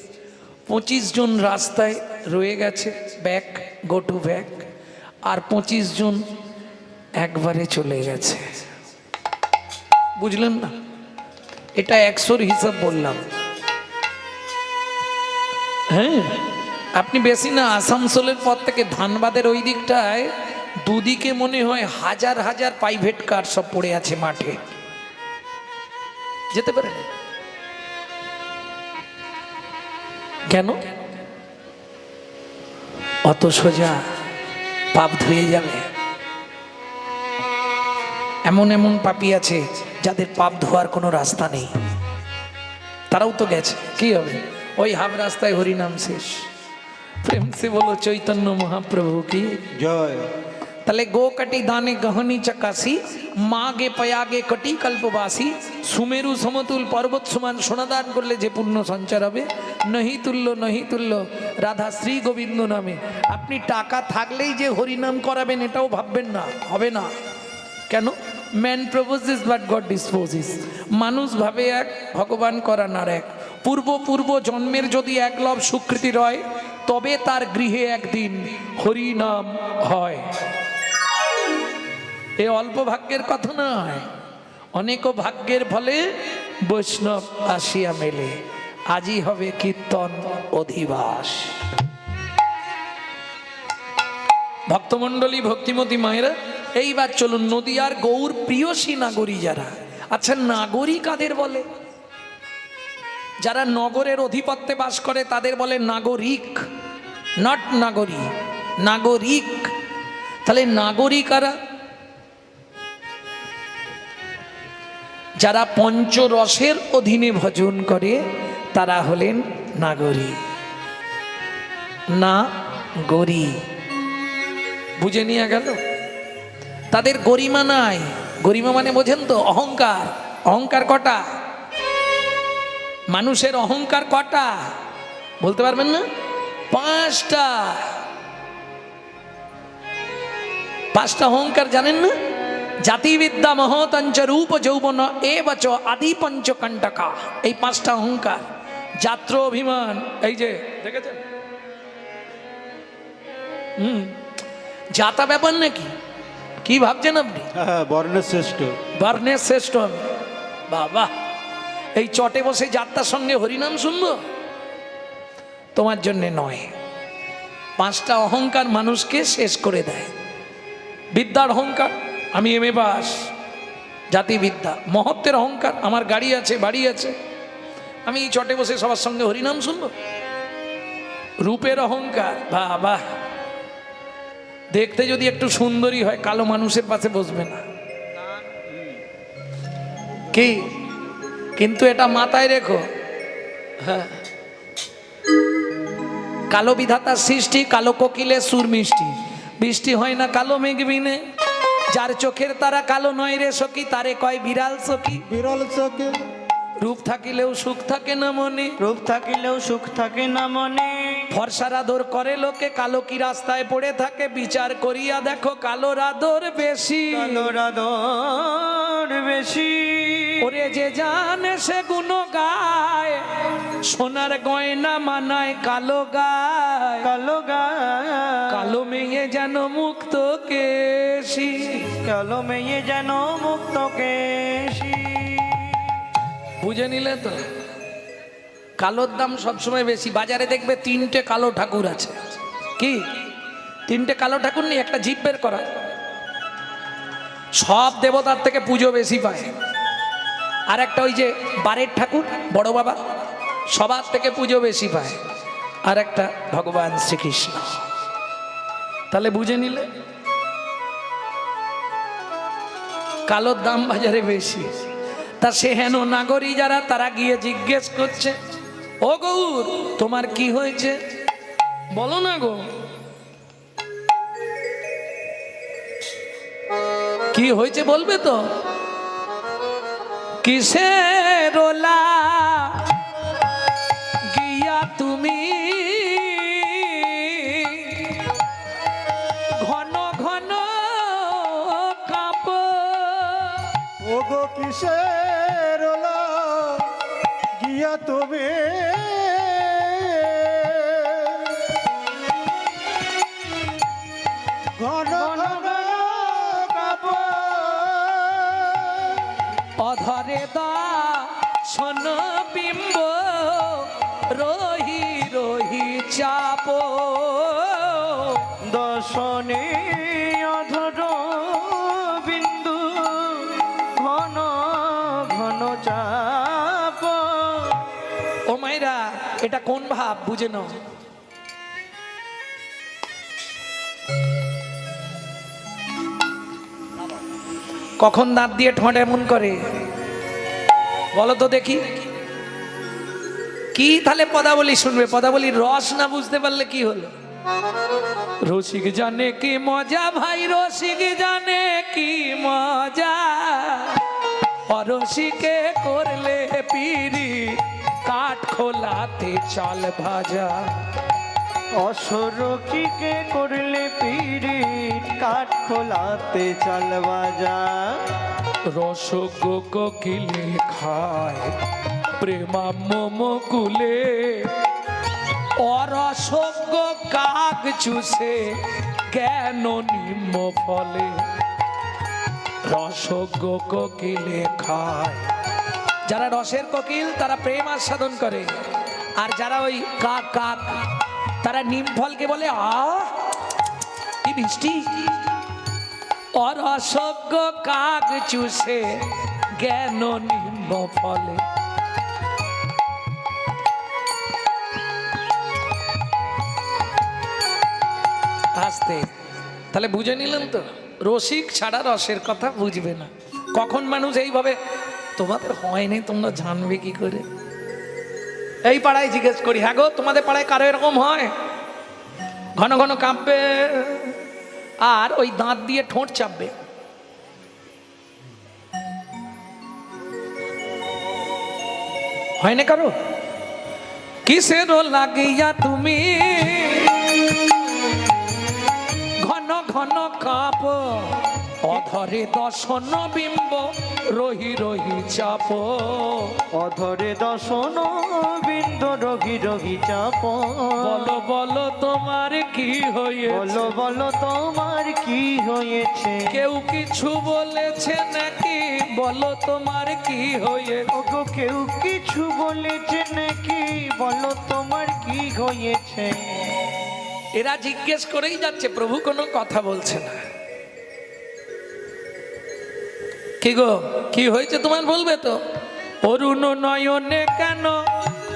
25 জন রাস্তায় রয়ে গেছে, ব্যাক গো টু ব্যাক, আর 25 জন একবারে চলে গেছে। বুঝলেন না? এটা 100-র হিসাব বললাম। হ্যাঁ, আপনি বেশি না, আসানসোলের পর থেকে ধানবাদের ওই দিকটায় দুদিকে মনে হয় হাজার হাজার প্রাইভেট কার সব পড়ে আছে মাঠে, যেতে পারেন কেন? অত সোজা পাপ ধুয়ে যাবে? এমন এমন পাপী আছে যাদের পাপ ধোয়ার কোনো রাস্তা নেই, তারাও তো গেছে, কি হবে? ওই হাফ রাস্তায় হরিনাম শেষ। প্রেম সে বলো চৈতন্য মহাপ্রভু কি জয়। তাহলে গো কাটি দানে গহনি চকাশি, মাগে পয়াগে কটি কল্পবাসী, সুমেরু সমতুল পর্বত সমান সোনাদান করলে যে পুণ্য সঞ্চার হবে, নহি তুল্য নহি তুল্য রাধা শ্রী গোবিন্দ নামে। আপনি টাকা থাকলেই যে হরিনাম করাবেন এটাও ভাববেন না, হবে না। কেন? Man proposes but god disposes. মানুষ ভাবে এক, ভগবান করান আর এক। পূর্ব জন্মের যদি একলব স্বীকৃতি রয়, তবে তার গৃহে একদিন হরিনাম হয়। এ অল্প ভাগ্যের কথা নয়, অনেক ভাগ্যের ফলে বৈষ্ণব আসিয়া মেলে। আজই হবে কীর্তন অধিবাস। ভক্তমণ্ডলী, ভক্তিমতী মায়েরা, এইবার চলুন নদিয়ার গৌর প্রিয়সী নাগরী যারা। আচ্ছা, নাগরী কাদের বলে? যারা নগরের অধিপত্যে বাস করে তাদের বলে নাগরিক, নট নাগরী, নাগরিক। তাহলে নাগরিক কারা? যারা পঞ্চরসের অধীনে ভজন করে তারা হলেন নাগরী। না গরি, বুঝে নিয়ে গেল? তাদের গরিমা নাই। গরিমা মানে বোঝেন তো? অহংকার। অহংকার কটা? মানুষের অহংকার কটা বলতে পারবেন না? 5টা। 5টা অহংকার জানেন না? জাতিবিদ্যা মহতঞ্চ রূপ যৌবন এ বচ আদি পঞ্চকণ্টকা। এই 5টা অহংকার। যাত্র অভিমান, এই যে দেখেছেন, জাতা ব্যাপার নাকি? কি ভাবছেন আপনি? হ্যাঁ, বর্ণের শ্রেষ্ঠ। বর্ণের শ্রেষ্ঠ আমি, বাবা। এই চটে বসে যাত্রার সঙ্গে হরিনাম শুনবো? তোমার জন্যে নয়। 5টা অহংকার মানুষকে শেষ করে দেয়। বিদ্যার অহংকার, আমি এম এ পাস, জাতিবিদ্যা। মহত্বের অহংকার, আমার গাড়ি আছে, বাড়ি আছে, আমি এই চটে বসে সবার সঙ্গে হরিনাম শুনবো। রূপের অহংকার, বাবা, দেখতে যদি একটু সুন্দরী হয় কালো মানুষের পাশে বসবে না, কি? কিন্তু এটা মাথায় রেখো, হ্যাঁ, কালো বিধাতার সৃষ্টি, কালো কোকিলে সুর মিষ্টি। বৃষ্টি হয় না কালো মেঘ বিনে, যার চোখের তারা কালো নয় রে সখী, তারে কয় বিড়াল সখী। বিরল চোখে রূপ থাকিলেও সুখ থাকে না মনে, রূপ থাকিলেও সুখ থাকে না মনে, ফর্সার আদর করে লোকে, কালো কি রাস্তায় পড়ে থাকে, বিচার করিয়া দেখো কালোর আদর বেশি। কালোর আদর বেশি। ওরে যে জানে সে গুণ গায়, সোনার গয়না মানায় কালো গায়। কালো গায়, কালো মেয়ে যেন মুক্ত কেশি, কালো মেয়ে যেন মুক্ত কেশি। বুঝে নিলে তো? কালোর দাম সবসময় বেশি। বাজারে দেখবে 3টে কালো ঠাকুর আছে। কি 3টে কালো ঠাকুর নেই? একটা জিভ বের করা। সব দেবতার থেকে পুজো বেশি পায়। আর একটা ওই যে বারের ঠাকুর বড় বাবা, সবার থেকে পুজো বেশি পায়। আর একটা ভগবান শ্রীকৃষ্ণ। তাহলে বুঝে নিলে কালোর দাম বাজারে বেশি। তা সে হেন নাগরী যারা, তারা গিয়ে জিজ্ঞেস করছে, ও গৌর তোমার কি হয়েছে বলো না গো, কি হয়েছে বলবে তো? কিসের ওলা গিয়া তুমি ঘন ঘন কাঁপ, ওগো কিসের ওলা গিয়া তুমি ঘন ঘন কাঁপো। অধরে দর্শন বিম্ব রহি রহি চাপ, দর্শনে অধর বিন্দু ঘন ঘন চাপ। ও মাইরা এটা কোন ভাব বুঝে নাও। কখন দাঁত দিয়ে ঠোঁট এমন করে বলো তো দেখি? কি তাহলে পদাবলী শুনবে, পদাবলীর রস না বুঝতে পারলে কি হলো? রসিক জানে কি মজা ভাই, রসিক জানে কি মজা, অরসিকে করলে পিরি কাঠ খোলাতে চাল ভাজা। অসরকিকে করলে পীড়িত কাঠ খোলাতে চাল বাজা। রসজ্ঞ কোকিলে খায় প্রেমাম্য কুলে, অরসজ্ঞ কাক চুষে জ্ঞান নিম্ন ফলে। রসজ্ঞ কোকিলে খায়, যারা রসের কোকিল তারা প্রেম আস্বাদন করে, আর যারা ওই কাক কাক তারা নিম ফলকে বলে কি মিষ্টি। অরসজ্ঞ কাক চুষে জ্ঞান নিম্ন ফলে। আসতে তাহলে বুঝে নিলেন তো, রসিক ছাড়া রসের কথা বুঝবে না। কখন মানুষ এইভাবে, তোমাদের হয়নি তোমরা জানবে কি করে? এই পাড়ায় জিজ্ঞেস করি, হ্যাঁ গো তোমাদের পাড়ায় কারো এরকম হয়? ঘন ঘন কাঁপবে আর ওই দাঁত দিয়ে ঠোঁট চাপবে। হয় না কারো? কিসের লাগিয়া তুমি ঘন ঘন কাঁপ, অধরে দর্শন বিম্ব রহি রহি চাপ। অধরে দর্শন বিন্দু রোগী রোগী চাপ। বলো বলো তোমার কি হয়েছে? বলো বলো তোমার কি হয়েছে? কেউ কিছু বলেছে নাকি? বলো তোমার কি হয়েছে? ওগো কেউ কিছু বলেছে নাকি? বলো তোমার কি হয়েছে? এরা জিজ্ঞেস করেই যাচ্ছে, প্রভু কোনো কথা বলছে না। কি গো কি হয়েছে তোমার বলবে তো? অরুণ নয়নে কেন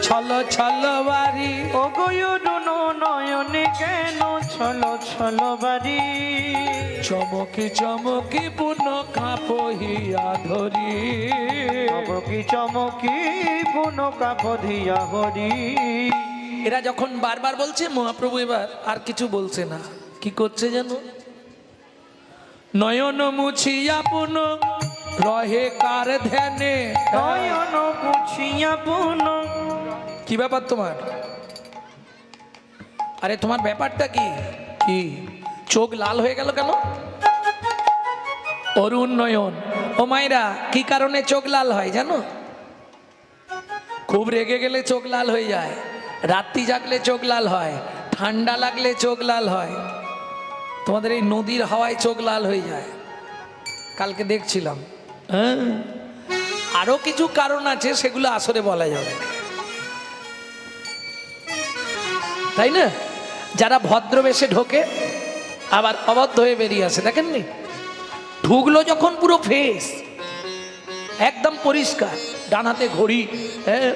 ছল ছল বাড়ি, ওগো অরুণ নয়নে কেন ছল ছল বাড়ি। চমকি চমকি পুন কাঁপহিয়া ধরি, চমকি চমকি পুন কাপধিয়া হরি। এরা যখন বারবার বলছে, মহাপ্রভু এবার আর কিছু বলছে না। কি করছে জানো? নয়ন মুছিয়া পুন রহে কার ধ্যানে। নয়ন মুছিয়া পুন। কি ব্যাপার তোমার? আরে তোমার ব্যাপারটা কি? কি চোখ লাল হয়ে গেল কেন? অরুণ নয়ন, ও মাইরা কি কারণে চোখ লাল হয় জানো? খুব রেগে গেলে চোখ লাল হয়ে যায়, রাত্রি জাগলে চোখ লাল হয়, ঠান্ডা লাগলে চোখ লাল হয়, তোমাদের এই নদীর হাওয়ায় চোখ লাল হয়ে যায়। কালকে দেখছিলাম। হ্যাঁ, আরো কিছু কারণ আছে, সেগুলো আসরে বলা যাবে। তাই না? যারা ভদ্রবেশে ঢোকে আবার অবদ্ধ হয়ে বেরিয়ে আসে, দেখেননি? ঢুকলো যখন পুরো ফেস একদম পরিষ্কার, ডানাতে ঘড়ি, হ্যাঁ,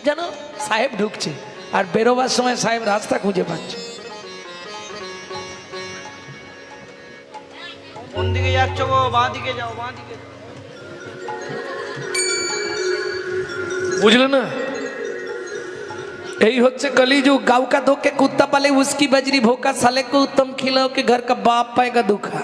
যেন সাহেব ঢুকছে, আর বেরোবার সময় সাহেব রাস্তা খুঁজে পাচ্ছে। কোন দিকে যাচ্ছ গো? বাঁ দিকে যাও, বাঁ দিকে। বুঝলো না? এই হচ্ছে কলিযুগ। গাঁव का धो के कुत्ता पाले उसकी बजरी भोका, साले को उत्तम खिलाओ के घर का बाप पाएगा दुखा।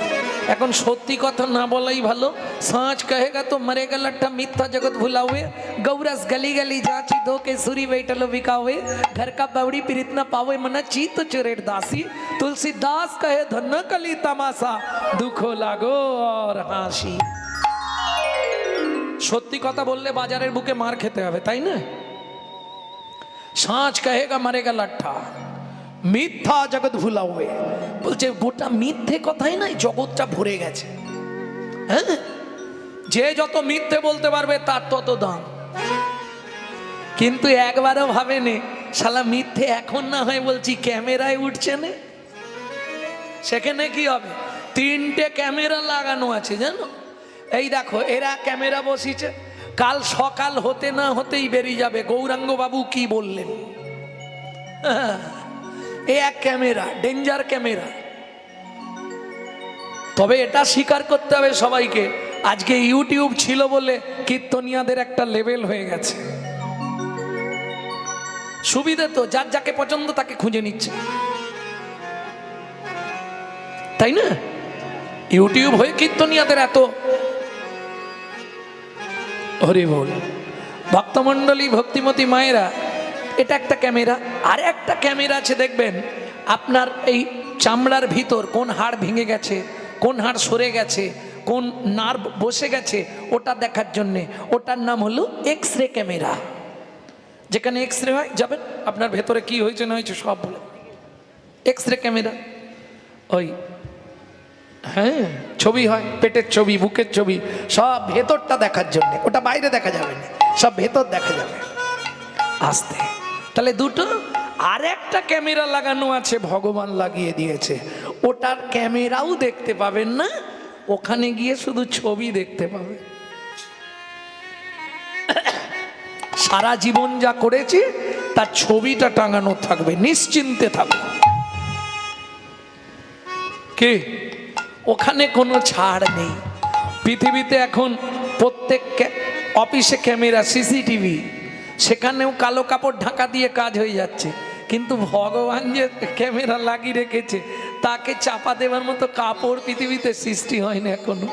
এখন সত্যি কথা না বলাই ভালো। সাঁচ কহেগা তো মরেগা লট্টা, মিথ্যা জগৎ ভুলাওয়ে, গৌরস গলি গলি যাচি ধো के सूरी बैठलो बिकावे, घर का बावड़ी पीरित ना पावे, मना चीत चुरेट दासी, तुलसीदास कहे धन कली तमाशा, दुखो लागो और হাসি। সত্যি কথা বললে বাজারের বুকে মার খেতে হবে, তাই না? সাঁচ কহেগা মরেগা লট্টা, মিথ্যা জগৎ ভুলা হয়ে, বলছে গোটা মিথ্যে কথাই নাই জগৎটা ভরে গেছে। হ্যাঁ, যে যত মিথ্যে বলতে পারবে তার তত দাম। কিন্তু একবারও ভাবেনি শালা মিথ্যে এখন না হয় বলছি ক্যামেরায় উঠছে না, সেখানে কি হবে? 3টে ক্যামেরা লাগানো আছে জানো? এই দেখো, এরা ক্যামেরা বসিছে, কাল সকাল হতে না হতেই বেরিয়ে যাবে গৌরাঙ্গ বাবু কি বললেন। এ এক ক্যামেরা, ডেঞ্জার ক্যামেরা। তবে এটা স্বীকার করতে হবে সবাইকে, আজকে ইউটিউব ছিল বলে কীর্তনিয়াদের একটা লেভেল হয়ে গেছে। সুবিধে তো, যার যাকে পছন্দ তাকে খুঁজে নিচ্ছে, তাই না? ইউটিউব হয়ে কীর্তনিয়াদের এত হরি বল। ভক্তমণ্ডলী, ভক্তিমতী মায়েরা, এটা একটা ক্যামেরা। আর একটা ক্যামেরা আছে দেখবেন, আপনার এই চামড়ার ভিতর কোন হাড় ভেঙে গেছে, কোন হাড় সরে গেছে, কোন নার্ভ বসে গেছে, ওটা দেখার জন্যে। ওটার নাম হলো এক্স রে ক্যামেরা। যেখানে এক্স রে হয় যাবেন, আপনার ভেতরে কি হয়েছে না হয়েছে সব বলে। এক্স রে ক্যামেরা, ওই হ্যাঁ ছবি হয়, পেটের ছবি, বুকের ছবি, সব ভেতরটা দেখার জন্যে। ওটা বাইরে দেখা যাবে না, সব ভেতর দেখা যাবে আসতে। তাহলে দুটো। আর একটা ক্যামেরা লাগানো আছে, ভগবান লাগিয়ে দিয়েছে, ওটার ক্যামেরাও দেখতে পাবেন না, ওখানে গিয়ে শুধু ছবি দেখতে পাবে। সারা জীবন যা করেছি তার ছবিটা টাঙানো থাকবে, নিশ্চিন্তে থাকবে। কি? ওখানে কোনো ছাড় নেই। পৃথিবীতে এখন প্রত্যেক অফিসে ক্যামেরা, সিসিটিভি, সেখানেও কালো কাপড় ঢাকা দিয়ে কাজ হয়ে যাচ্ছে। কিন্তু ভগবান যে ক্যামেরা লাগিয়ে রেখেছে, তাকে চাপা দেওয়ার মতো কাপড় পৃথিবীতে সৃষ্টি হয় না এখনো।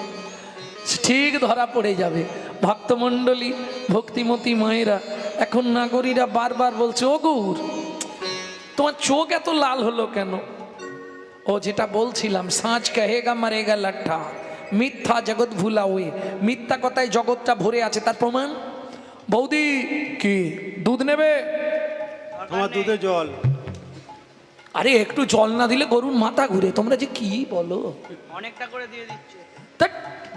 ঠিক ধরা পড়ে যাবে। ভক্তমণ্ডলী, ভক্তিমতী মায়েরা, এখন নাগরীরা বারবার বলছে, ও গৌর তোমার চোখ এত লাল হলো কেন? ও যেটা বলছিলাম, সাঁচ কহেগা মরেগা লট্টা, মিথ্যা জগৎ ভুলা হয়ে, মিথ্যা কথায় জগৎটা ভরে আছে। তার প্রমাণ, বৌদি কি দুধ নেবে? আমার দুধে জল। আরে একটু জল না দিলে গরুর মাথা ঘুরে। তোমরা যে কি বলো, অনেকটা করে দিয়ে দিচ্ছে। ধ্যাৎ,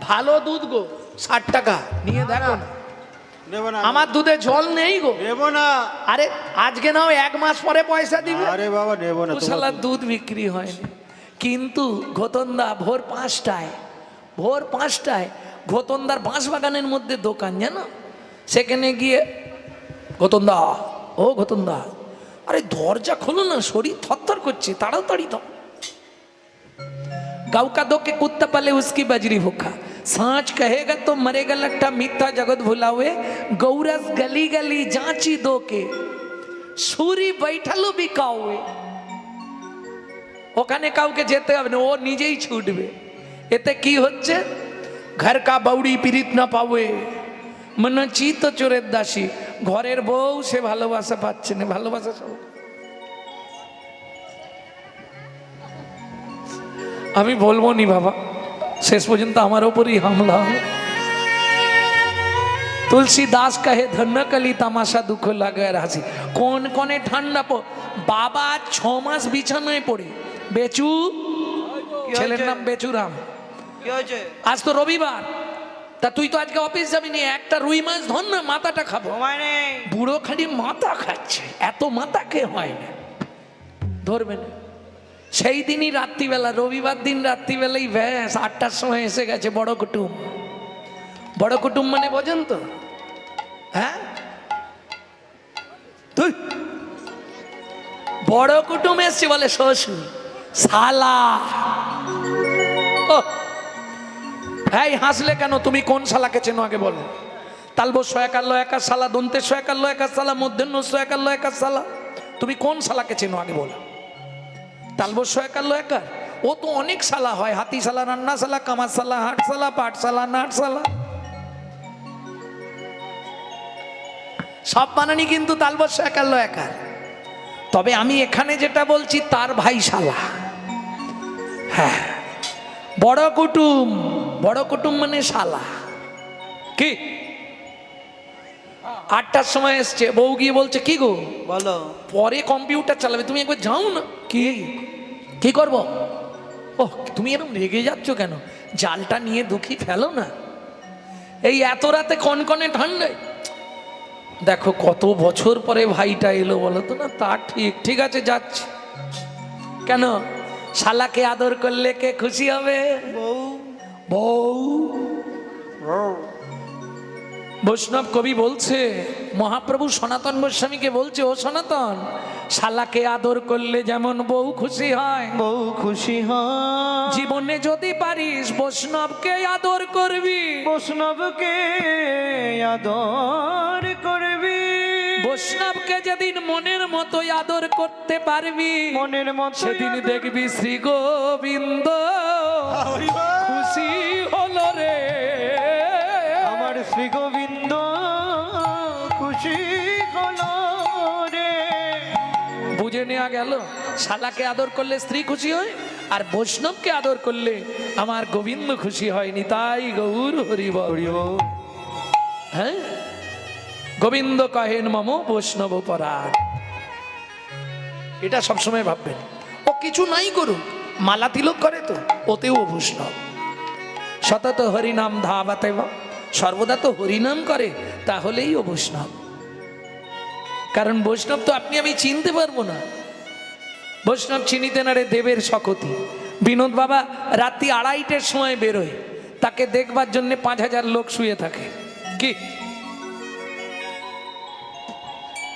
ভালো দুধ গো, 60 টাকা নিয়ে দেখো না। নেব না, আমার দুধে জল নেই গো। নেব না। আরে আজকে নাও, 1 মাস পরে পয়সা দিবে। আরে বাবা নেব না। শালা দুধ বিক্রি হয়নি। কিন্তু ঘোতনদা ভোর 5টায় ঘোতনদার বাঁশবাগানের মধ্যে দোকান জানো, সেখানে গিয়ে ঘোতনদা, ও ঘোতনদা, আরে দরজা খোলো না, শরীর থরথর করছে, তাড়াতাড়ি দাও। गाँव का धो के कुत्ता पाले उसकी बजरी भूखा, सांच कहेगा तो मरेगा लट्ठा, मिथ्या जगत भुलावे, गौरस गली गली जांची दो के सूरी बैठलो बिकावे। ওখানে কাউকে যেতে হবে না, ও নিজেই ছুটবে। এতে কি হচ্ছে? ঘর কা বাউড়ি পীড়িত না পাবে, মনে চিত চোরের দাসী। ঘরের বউ সে ভালোবাসা পাচ্ছে না। ভালোবাসা সব আমি বলবো নি বাবা, শেষ পর্যন্ত আমার ওপরই হামলা হবে। तुलसीदास कहे धन्य कली तमाशा दुख लगे हासि। कौन कौने ठंडा बाबा 6 मास बिछानाয় পড়ে। বেচু, ছেলের নাম বেচুরাম। কি হয়েছে? আজ তো রবিবার, তা তুই তো আজকে অফিস যাবি নি, একটা রুই মাছ ধর না, মাথাটা খাবো। সময় নেই। বুড়ো খালি মাথা খাচ্ছে, এত মাথা কে হয় না। ধরবে না। সেই দিনই রাত্রিবেলা, রবিবার দিন রাত্রিবেলাই ব্যাস 8টার সময় এসে গেছে বড় কুটুম। বড় কুটুম মানে বোঝেন তো? হ্যাঁ, তুই বড় কুটুম এসছে বলে শ্বশুর শালা। ও এই হাসলে কেন? তুমি কোন শালাকে চেনো আগে বলো? তালব সয়াকার লয়াকার শালা, দন্তে সয়াকার লয়াকার শালা, মধ্যাহ্ন সয়াকার লয়াকার শালা, তুমি কোন শালাকে চেনো আগে বলো? তালব সয়াকার লয়াকার, ও তো অনেক শালা হয়, হাতি শালা, রান্না শালা, কামার শালা, হাট শালা, পাট শালা, নাট শালা, সব বানানি কিন্তু তালব সয়াকার লয়াকার। তবে আমি এখানে যেটা বলছি তার ভাই শালা। হ্যাঁ, বড় কুটুম, বড় কুটুম মানে শালা। কি 8টার সময় এসছে, বউ গিয়ে বলছে কি গো, বলো। পরে কম্পিউটার চালাবে, তুমি একবার যাও না। কি কি করবো? ও তুমি এরকম রেগে যাচ্ছ কেন? জালটা নিয়ে দুঃখী ফেলো না, এই এত রাতে কনকনে ঠান্ডায়। দেখো কত বছর পরে ভাইটা এলো বলো তো না। তা ঠিক, ঠিক আছে যাচ্ছে। কেন? শালাকে আদর করলে কে খুশি হবে? বউ। বউ। বৈষ্ণব কবি বলছে, মহাপ্রভু সনাতন গোস্বামীকে বলছে, ও সনাতন, শালাকে আদর করলে যেমন বউ খুশি হয়, বউ খুশি হয়, জীবনে যদি পারিস বৈষ্ণবকে আদর করবি, বৈষ্ণবকে আদর করবি, বৈষ্ণবকে যেদিন মনের মতো আদর করতে পারবি, মনের মতো সেদিন দেখবি শ্রী গোবিন্দ খুশি হলো রে। আমার শ্রী গোবিন্দ খুশি হলো রে। বুঝে নেওয়া গেল, শালাকে আদর করলে স্ত্রী খুশি হয়, আর বৈষ্ণবকে আদর করলে আমার গোবিন্দ খুশি হয়নি। তাই গৌর হরিব। হ্যাঁ, গোবিন্দ কহেন মম বৈষ্ণব পরাণ। এটা সবসময় ভাববেন। ও কিছু নাই করুক, মালা তিলক করে তো, ওতেও বৈষ্ণব। সতত হরিনাম ধাবাতে, সর্বদা তো হরিনাম করে, তাহলেই ও বৈষ্ণব। কারণ বৈষ্ণব তো আপনি আমি চিনতে পারবো না। বৈষ্ণব চিনিতে না রে দেবের শকতি। বিনোদ বাবা রাত্রি 2:30টার সময় বেরোয়, তাকে দেখবার জন্য 5000 লোক শুয়ে থাকে। কি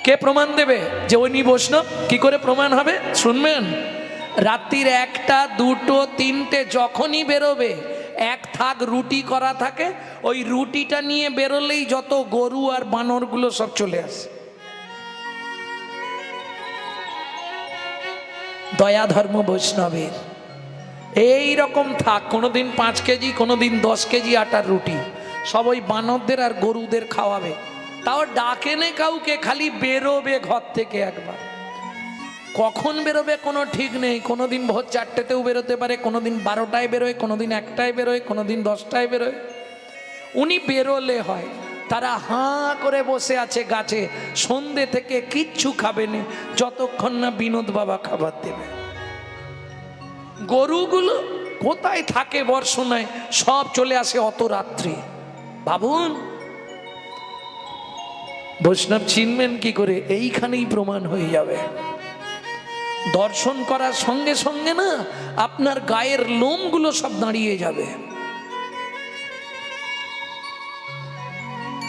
কে প্রমাণ দেবে যে উনি বৈষ্ণব? কি করে প্রমাণ হবে শুনবেন। রাত্রির 1টা 2টো 3টে যখনই বেরোবে, এক থাক রুটি করা থাকে, ওই রুটিটা নিয়ে বেরোলেই যত গরু আর বানরগুলো সব চলে আসে। দয়া ধর্ম বৈষ্ণবের এই রকম থাক, কোনোদিন 5 কেজি, কোনোদিন 10 কেজি আটার রুটি, সব ওই বানরদের আর গরুদের খাওয়াবে। তাও ডাকে নে কাউকে, খালি বেরোবে ঘর থেকে একবার। কখন বেরোবে কোনো ঠিক নেই, কোনোদিন ভোর 4টেতেও বেরোতে পারে, কোনোদিন 12টায় বেরোয়, কোনোদিন 1টায় বেরোয়, কোনোদিন 10টায় বেরোয়। উনি বেরোলে হয়, তারা হাঁ করে বসে আছে গাছে, সন্ধে থেকে কিচ্ছু খাবে না যতক্ষণ না বিনোদ বাবা খাবার দেবে। গরুগুলো কোথায় থাকে বর্ষণায়, সব চলে আসে অত রাত্রি। ভাবুন, বৈষ্ণব চিনবেন কি করে? এইখানেই প্রমাণ হয়ে যাবে। দর্শন করার সঙ্গে সঙ্গে না আপনার গায়ের লোমগুলো সব দাঁড়িয়ে যাবে।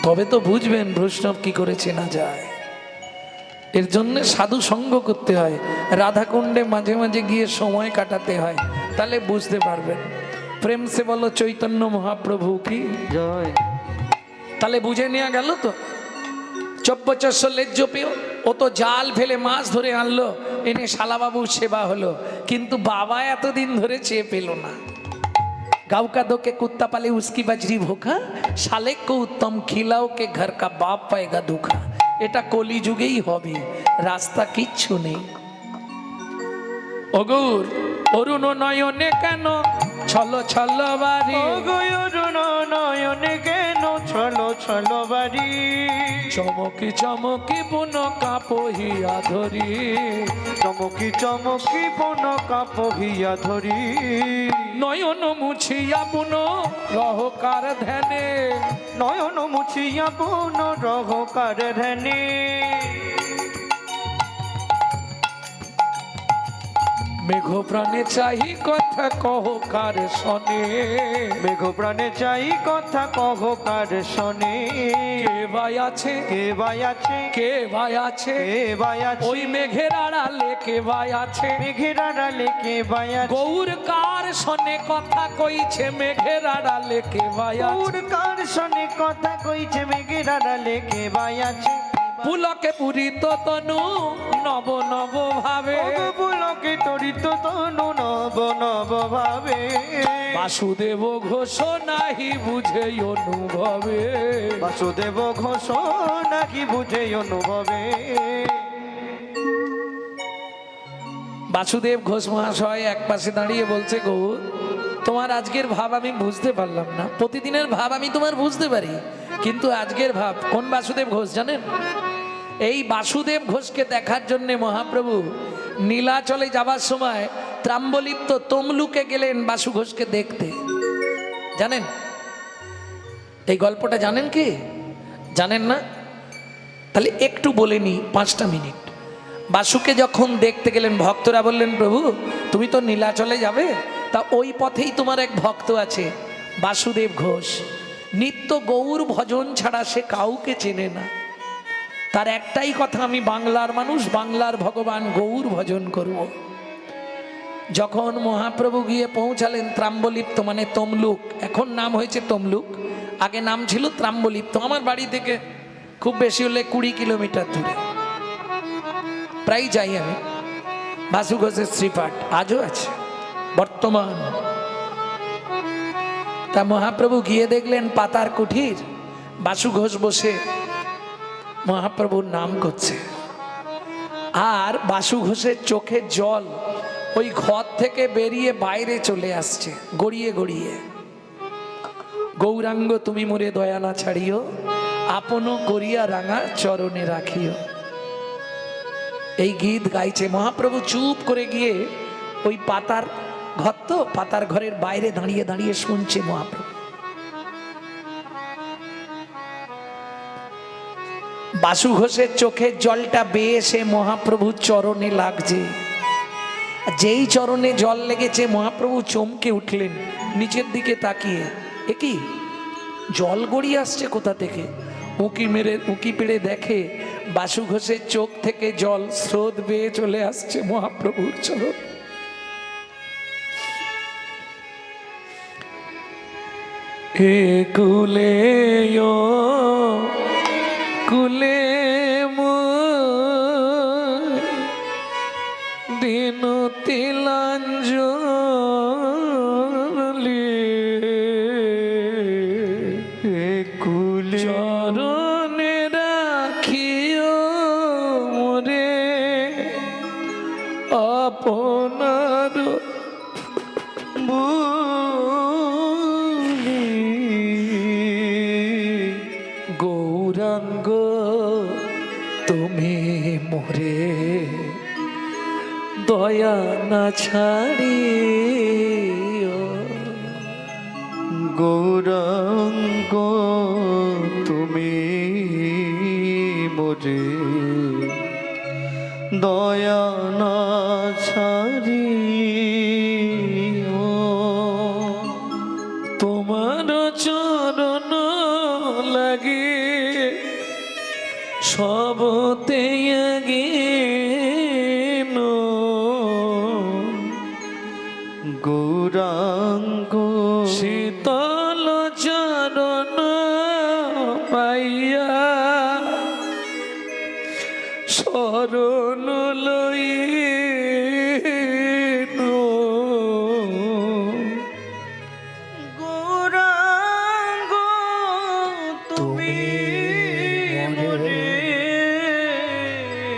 তবে তো বুঝবেন বৈষ্ণব কি করে চেনা যায়। এর জন্য সাধু সঙ্গ করতে হয়, রাধাকুণ্ডে মাঝে মাঝে গিয়ে সময় কাটাতে হয়, তাহলে বুঝতে পারবেন। প্রেম সে বলো চৈতন্য মহাপ্রভু কি জয়। তাহলে বুঝে নেওয়া গেল তো। 2400 লেজ্জ পেও, ও তো জাল ফেলে মাছ ধরে আনলো, এনে শালাবাবুর সেবা হলো, কিন্তু বাবা এতদিন ধরে চেয়ে পেল না। गाँव का दो के कुत्ता पाले उसकी बजरी भूखा, साले को उत्तम खिलाओ के घर का बाप पाएगा धोखा। এটা কলি যুগেই হবে, রাস্তা কিচ্ছু নেই। অগুর অরুণ নয়নে কেন ছলো ছলো বাড়ি, অরুণ নয়নে কেন ছলো ছলো বাড়ি, চমকি চমকি বুন কাপহিয়া ধরি, চমকি চমকি বন কাপহিয়া ধরি, নয়ন মুছিয়া বুন রহকার ধ্যানে, নয়ন মুছিয়া বন রহকার ধ্যানে। মেঘ প্রাণে চাহি কথা কহ কার শনে, মেঘ প্রাণে চাই কথা কহ কার শনে, কে ভাই আছে, কে ভাই আছে, কে ভাই আছে, কে ভাই আছে, ওই মেঘের আড়ালে কে ভাই আছে, মেঘের আড়ালে কে ভাই আছে, গৌর কার শনে কথা কইছে মেঘের আড়ালে কে ভাই আছে, গৌর কার শনে কথা কইছে মেঘের আড়ালে কে ভাই আছে, পুলকে পুরিত তনু নব নব ভাবে, পুলকে তরিত তনু নব নব ভাবে, বাসুদেব ঘোষ নাহি বুঝে অনুভবে, বাসুদেব ঘোষ নাকি বুঝে অনুভবে। বাসুদেব ঘোষ মহাশয় এক পাশে দাঁড়িয়ে বলছে, গৌর তোমার আজকের ভাব আমি বুঝতে পারলাম না, প্রতিদিনের ভাব আমি তোমার বুঝতে পারি, কিন্তু আজকের ভাব কোন বাসুদেব ঘোষ জানেন? এই বাসুদেব ঘোষকে দেখার জন্য মহাপ্রভু নীলাচলে যাবার সময় ত্রাম্বলিপ্ত তমলুকে গেলেন বাসু ঘোষকে দেখতে। জানেন এই গল্পটা? জানেন কি জানেন না? তাহলে একটু বলে নি 5টা মিনিট। বাসুকে যখন দেখতে গেলেন ভক্তরা বললেন, প্রভু তুমি তো নীলাচলে যাবে, তা ওই পথেই তোমার এক ভক্ত আছে বাসুদেব ঘোষ, নিত্য গৌর ভজন ছাড়া সে কাউকে চেনে না, তার একটাই কথা আমি বাংলার মানুষ, বাংলার ভগবান গৌর ভজন করব। যখন মহাপ্রভু গিয়ে পৌঁছালেন ত্রাম্বলিপ্ত মানে তমলুক, এখন নাম হয়েছে তমলুক, আগে নাম ছিল ত্রাম্বলিপ্ত। আমার বাড়ি থেকে খুব বেশি হলে 20 কিলোমিটার দূরে, প্রায় যাই আমি। বাসু ঘোষের শ্রীপাঠ আজও আছে বর্তমান। তা মহাপ্রভু গিয়ে দেখলেন পাতার কুঠির, বাসু ঘোষ বসে মহাপ্রভুর নাম করছে, আর বাসু ঘোষের চোখে জল ওই ঘর থেকে বেরিয়ে বাইরে চলে আসছে গড়িয়ে গড়িয়ে। গৌরাঙ্গ তুমি মোরে দয়া না ছাড়িও, আপন করিয়া রাঙা চরণে রাখিও। এই গীত গাইছে। মহাপ্রভু চুপ করে গিয়ে ওই পাতার ঘর, তো পাতার ঘরের বাইরে দাঁড়িয়ে দাঁড়িয়ে শুনছে মহাপ্রভু। বাসু ঘোষের চোখের জলটা বেয়ে সে মহাপ্রভুর চরণে লাগছে। যেই চরণে জল লেগেছে মহাপ্রভু চমকে উঠলেন, নিচের দিকে তাকিয়ে এ কি জল গড়িয়ে আসছে কোথা থেকে? উঁকি পেড়ে দেখে বাসু ঘোষের চোখ থেকে জল স্রোত বেয়ে চলে আসছে মহাপ্রভুর চরণ। হে কুলে কুলে দিন তিলাঞ্জলি, কুলে চরণে রাখিও মোরে আপনার বুলি, গৌরাঙ্গ তুমি মোরে দয়া না ছাড়িও। গৌরাঙ্গ তুমি মোরে দয়া না ছাড়িও। তোমার চরণ লাগে সবতে গেন, গৌরাঙ্গ শীতল চরণ পাইয়া শরণ লইন। গৌরাঙ্গ তুমি মোরে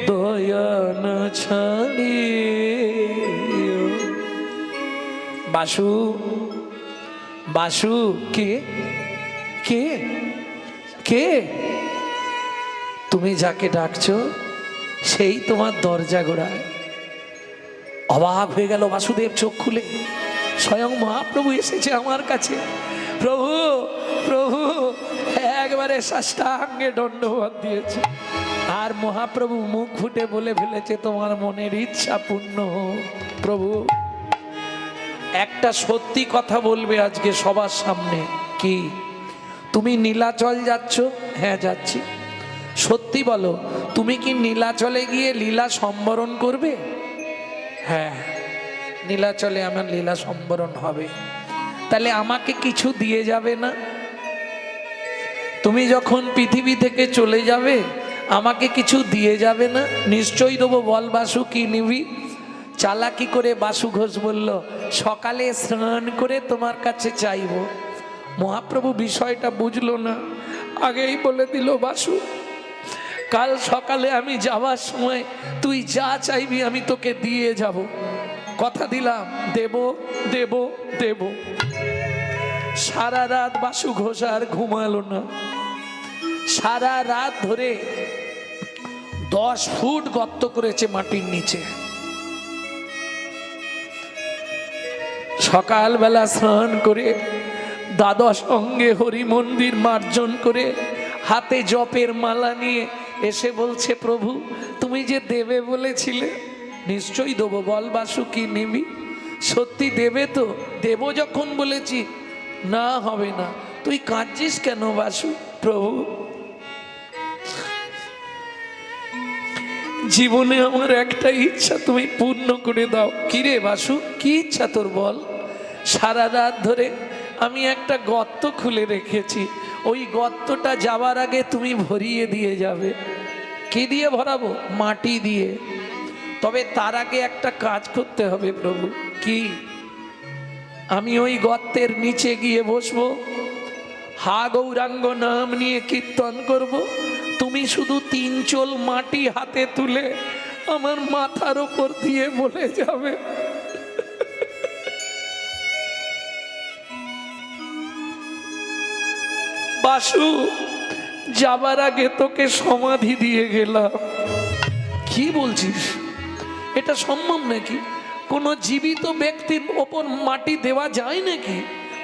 দয়া না ছাড়িও। বাসু বাসু কে কে কে? তুমি যাকে ডাকছো সেই তোমার দরজা গোড়ায়। অবাক হয়ে গেল বাসুদেব, চোখ খুলে স্বয়ং মহাপ্রভু এসেছে আমার কাছে। প্রভু প্রভু একবারে সাষ্টাঙ্গে দণ্ডবত দিয়েছে। আর মহাপ্রভু মুখ ফুটে বলে ফেলেছে তোমার মনের ইচ্ছা পূর্ণ হোক। প্রভু একটা সত্যি কথা বলবে আজকে সবার সামনে, কি তুমি নীলাচল যাচ্ছ? হ্যাঁ যাচ্ছি। সত্যি বলো, তুমি কি নীলাচলে গিয়ে লীলা সম্বরণ করবে? হ্যাঁ, নীলাচলে আমার লীলা সম্বরণ হবে। তাহলে আমাকে কিছু দিয়ে যাবে না? তুমি যখন পৃথিবী থেকে চলে যাবে আমাকে কিছু দিয়ে যাবে না? নিশ্চয়ই দেবো। বল বাসু কি নিবি? চালাকি করে বাসু ঘোষ বলল, সকালে স্নান করে তোমার কাছে চাইব। মহাপ্রভু বিষয়টা বুঝলো না, আগেই বলে দিল, বাসু কাল সকালে আমি যাওয়ার সময় তুই যা চাইবি আমি তোকে দিয়ে যাব। কথা দিলাম, দেব দেব দেব। সারা রাত বাসু ঘোষ আর ঘুমালো না। সারা রাত ধরে 10 ফুট গর্ত করেছে মাটির নিচে। সকালবেলা স্নান করে দ্বাদশ অঙ্গে হরি মন্দির মার্জন করে হাতে জপের মালা নিয়ে এসে বলছে, প্রভু তুমি যে দেবে বলেছিলে নিশ্চয়ই দেবো। বল বাসু কি নিবি? সত্যি দেবে তো? দেব যখন বলেছি, না হবে না। তুই কাঁদছিস কেন বাসু? প্রভু জীবনে আমার একটা ইচ্ছা তুমি পূর্ণ করে দাও। কিরে বাসু, কি ইচ্ছা তোর বল? সারা রাত ধরে আমি একটা গর্ত খুলে রেখেছি, ওই গর্তটা যাওয়ার আগে তুমি ভরিয়ে দিয়ে যাবে। কি দিয়ে ভরাবো? মাটি দিয়ে। তবে তার আগে একটা কাজ করতে হবে প্রভু। কি? আমি ওই গর্তের নিচে গিয়ে বসবো, হা গৌরাঙ্গ নাম নিয়ে কীর্তন করব। তুমি শুধু 3 চোল মাটি হাতে তুলে আমার মাথার ওপর দিয়ে বলে যাবে, বাসু যাবার আগে তোকে সমাধি দিয়ে গেলাম। কি বলছিস? এটা সম্ভব নাকি? কোনো জীবিত ব্যক্তির ওপর মাটি দেওয়া যায় নাকি?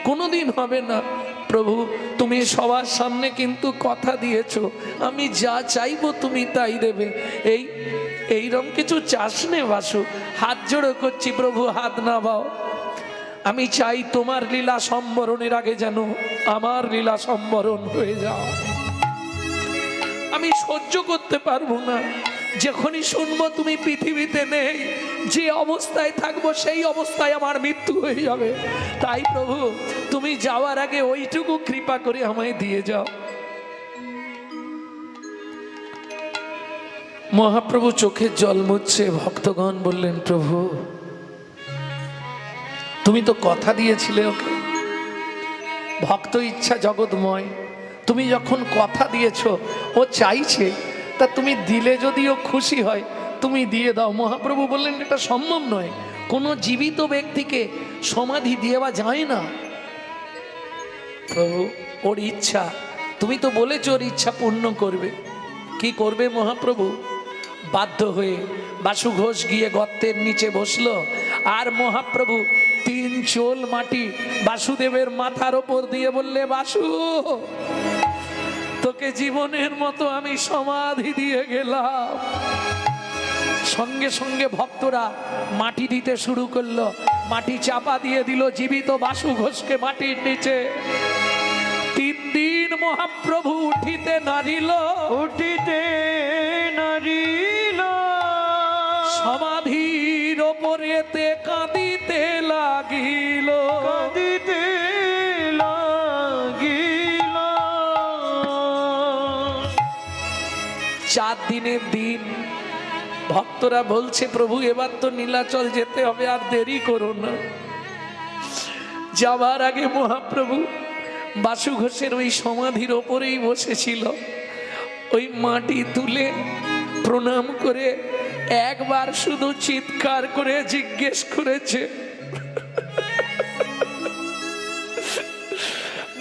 কোনোদিন হবে না। প্রভু তুমি সবার সামনে কিন্তু কথা দিয়েছো, আমি যা চাইবো তুমি তাই দেবে। এইরকম কিছু চাস নে বাসু? হাত জোড়ো করছি প্রভু, হাত নামাও। আমি চাই তোমার লীলা সম্বরণের আগে যেন আমার লীলা সম্বরণ হয়ে যাও। আমি সহ্য করতে পারবো না যখনই শুনবো তুমি পৃথিবীতে নেই, যে অবস্থায় থাকবো সেই অবস্থায় আমার মৃত্যু হয়ে যাবে। তাই প্রভু তুমি যাওয়ার আগে ওইটুকু কৃপা করে আমায় দিয়ে যাও। মহাপ্রভু চোখের জল মুছছে। ভক্তগণ বললেন, প্রভু তুমি তো কথা দিয়েছিলে ওকে। ভক্ত ইচ্ছা জগৎময়, তুমি যখন কথা দিয়েছ ও চাইছে, তা তুমি দিলে যদিও খুশি হয় তুমি দিয়ে দাও। মহাপ্রভু বললেন, এটা সম্ভব নয়, কোনো জীবিত ব্যক্তিকে সমাধি দেওয়া যায় না। প্রভু ওর ইচ্ছা, তুমি তো বলেছো ওর ইচ্ছা পূর্ণ করবে। কি করবে মহাপ্রভু? বাধ্য হয়ে বাসু ঘোষ গিয়ে গর্তের নিচে বসলো। আর মহাপ্রভু 3 চোল মাটি বাসুদেবের মাথার ওপর দিয়ে বললে, বাসু তোকে জীবনের মতো আমি সমাধি দিয়ে গেলাম। সঙ্গে সঙ্গে ভক্তরা মাটি দিতে শুরু করলো। মাটি চাপা দিয়ে দিল জীবিত বাসু ঘোষকে মাটির নিচে। 3 দিন মহাপ্রভু উঠিতে নারিল, উঠিতে নারিল, সমাধির ওপরেতে কাঁদিতে লাগিল, কাঁদিতে লাগিল। 4 দিনের দিন ভক্তরা বলছে, প্রভু এবার তো নীলাচল যেতে হবে, আর দেরি করো না। যাবার আগে মহাপ্রভু বাসু ঘোষের ওই সমাধির ওপরেই বসেছিল। ওই মাটি তুলে প্রণাম করে একবার শুধু চিৎকার করে জিজ্ঞেস করেছে,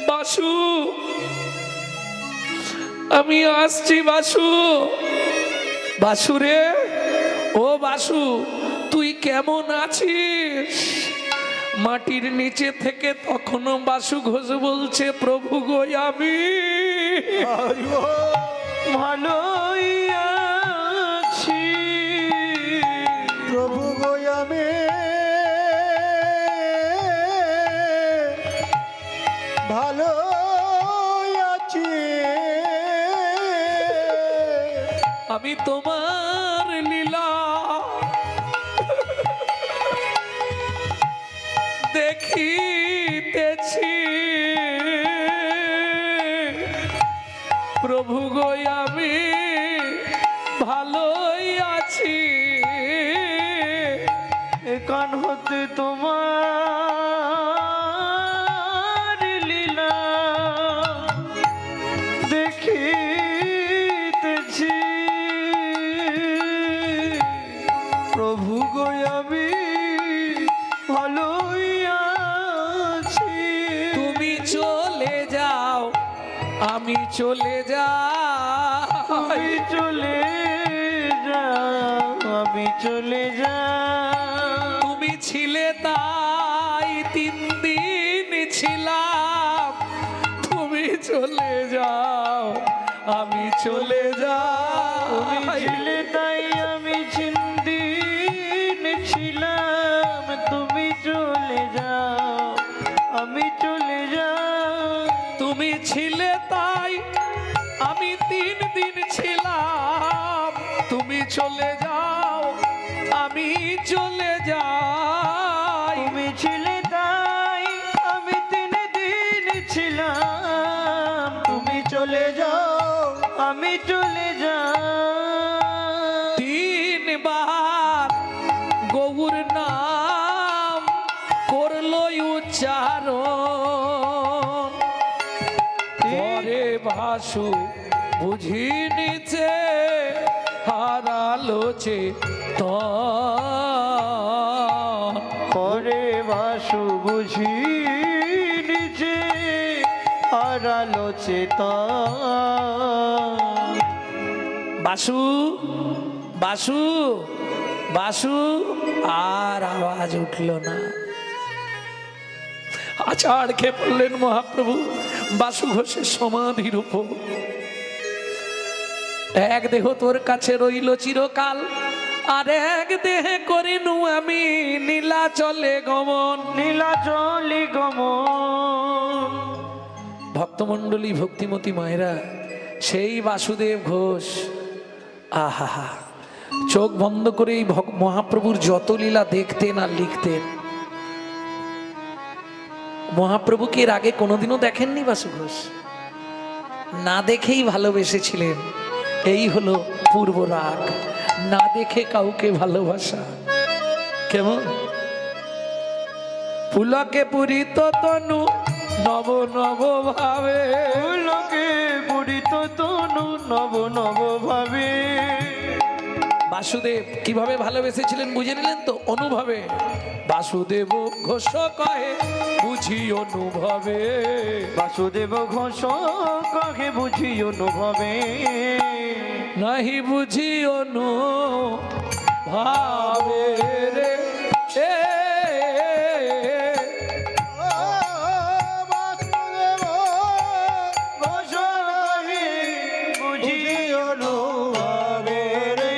বাসু আমি আসছি বাসু। বাসু রে, ও বাসু তুই কেমন আছিস? মাটির নিচে থেকে তখনও বাসু ঘোষ বলছে, প্রভু গো আমি ভালোই আমি তোমার লীলা দেখিতেছি প্রভু গো আমি ভালোই আছি এখান হতে তোমার লীলা দেখিতেছি প্রভু গো আমি ভালোই আছি তুমি চলে যাও আমি চলে যাই আমি চলে যাও আমি চলে যাও তুমি ছিলে তাই 3 দিন ছিলাম তুমি চলে যাও আমি চলে তুমি যাই ছিলে তাই আমি চিন্দিন ছিলাম তুমি চলে যাও আমি চলে যাও তুমি ছিলে তাই আমি 3 দিন ছিলাম তুমি চলে যাও আমি চলে যাই তুমি ছিলে তাই আমি 3 দিন ছিলাম তুমি চলে যাও আমি চলে যাও 3 বার গৌর নাম করলো উচ্চারণ পরে ভাসু বুঝি নিচে হারালো চেতন করে বাসু বুঝি নিচে হারালো চেতন বাসু বাসু বাসু আর আওয়াজ উঠল না আছাড় খেয়ে পড়লেন মহাপ্রভু বাসু ঘোষের সমাধির উপর এক দেহ তোর কাছে রইল চিরকাল আর এক দেহে করিনু আমি নীলাচলে গমন নীলাচলে গমন ভক্তমণ্ডলী ভক্তিমতী মায়েরা সেই বাসুদেব ঘোষ আহা চোখ বন্ধ করে এই মহাপ্রভুর যত লীলা দেখতেন আর লিখতেন মহাপ্রভুকে এর আগে কোনোদিনও দেখেননি বাসু ঘোষ না দেখেই ভালোবেসেছিলেন এই হলো পূর্ব রাগ না দেখে কাউকে ভালোবাসা কেমন পুলকে পুরিত তনু নব নব ভাবে লোকে পুরিত তনু নব নব ভাবে বাসুদেব কিভাবে ভালোবেসেছিলেন বুঝে নিলেন তো অনুভবে বাসুদেব ঘোষ কহে বুঝি অনুভবে বাসুদেব ঘোষ কাকে বুঝি অনুভবে নাহি বুঝি অনুভাবে রে এ ঘোষ কাকে বুঝি অনুভবে রে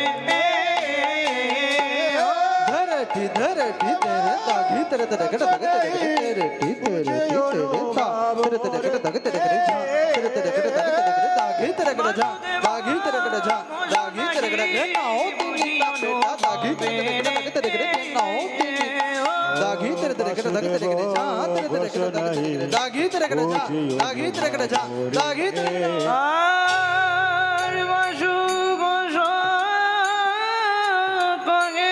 धरती धरती तेरे दागी तेरे तेरे गड़ दग तेरे तेरे टी तेरे टी तेरे ता तेरे तेरे गड़ दग तेरे गड़ जा तेरे तेरे गड़ दग तेरे गड़ दागी तेरे गड़ जा दागी तेरे गड़ जा दागी तेरे गड़ गड़ नाओ तुमी ता बेटा दागी तेरे गड़ दग तेरे गड़ नाओ तुमी दागी तेरे तेरे गड़ दग तेरे गड़ जा तेरे तेरे गड़ दग तेरे गड़ दागी तेरे गड़ जा दागी तेरे गड़ जा दागी तेरे আর বাসু ঘোষ কাকে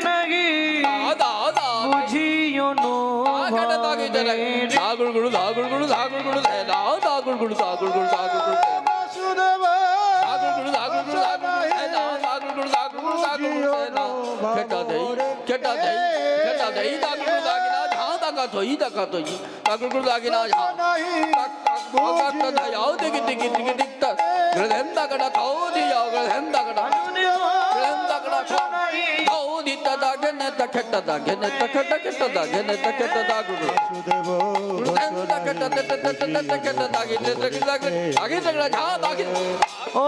নাগি বুঝি অনুভবে ও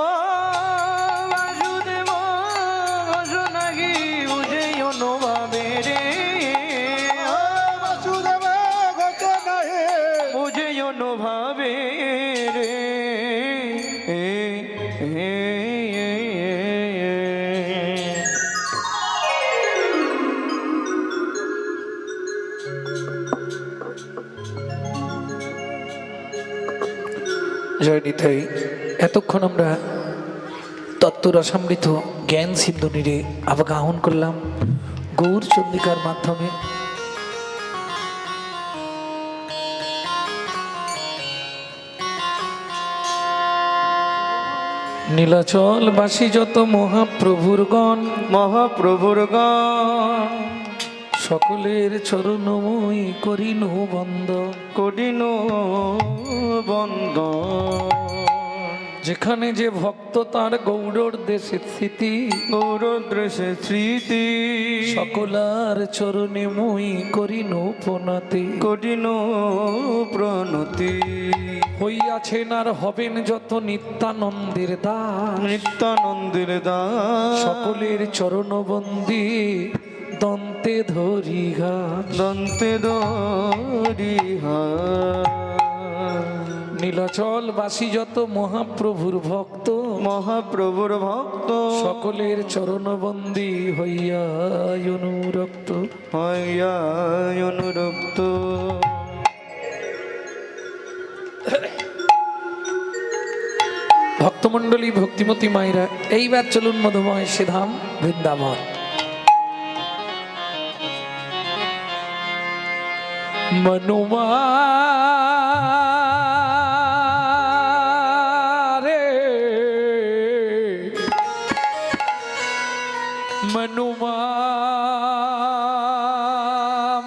বাসুদেব ঘোষ নাগি বুঝে অনুভবে রে বুঝে অনুভবে রে জয় নিতাই। এতক্ষণ আমরা তত্ত্বরসামৃত জ্ঞান সিন্ধুনিরে আবাহন করলাম গৌর চন্দ্রিকার মাধ্যমে। নীলাচল বাসী যত মহাপ্রভুর গণ, মহাপ্রভুর গান সকলের চরণময়ী করিনু বন্দ। করিন বন্দন। যেখানে যে ভক্ত তার গৌরর দেশে স্মৃতি, গৌরদ্রেশে স্মৃতি সকলার চরণে মই করিনু প্রণতি। করিন প্রণতি। হইয়াছেন আর হবেন যত নিত্যানন্দের দাস, নিত্যানন্দের দাস সকলের চরণবন্দি দন্তে ধরি ঘাস। দন্তে দরিহা। নীলাচল বাসী যত মহাপ্রভুর ভক্ত, মহাপ্রভুর ভক্ত সকলের চরণবন্দি হইয়া অনুরক্ত। হইয়া অনুরক্ত। ভক্তমণ্ডলী, ভক্তিমতী মায়েরা, এইবার চলুন মধুময় শ্রীধাম বৃন্দাবন। মনুমা রে মনুমা,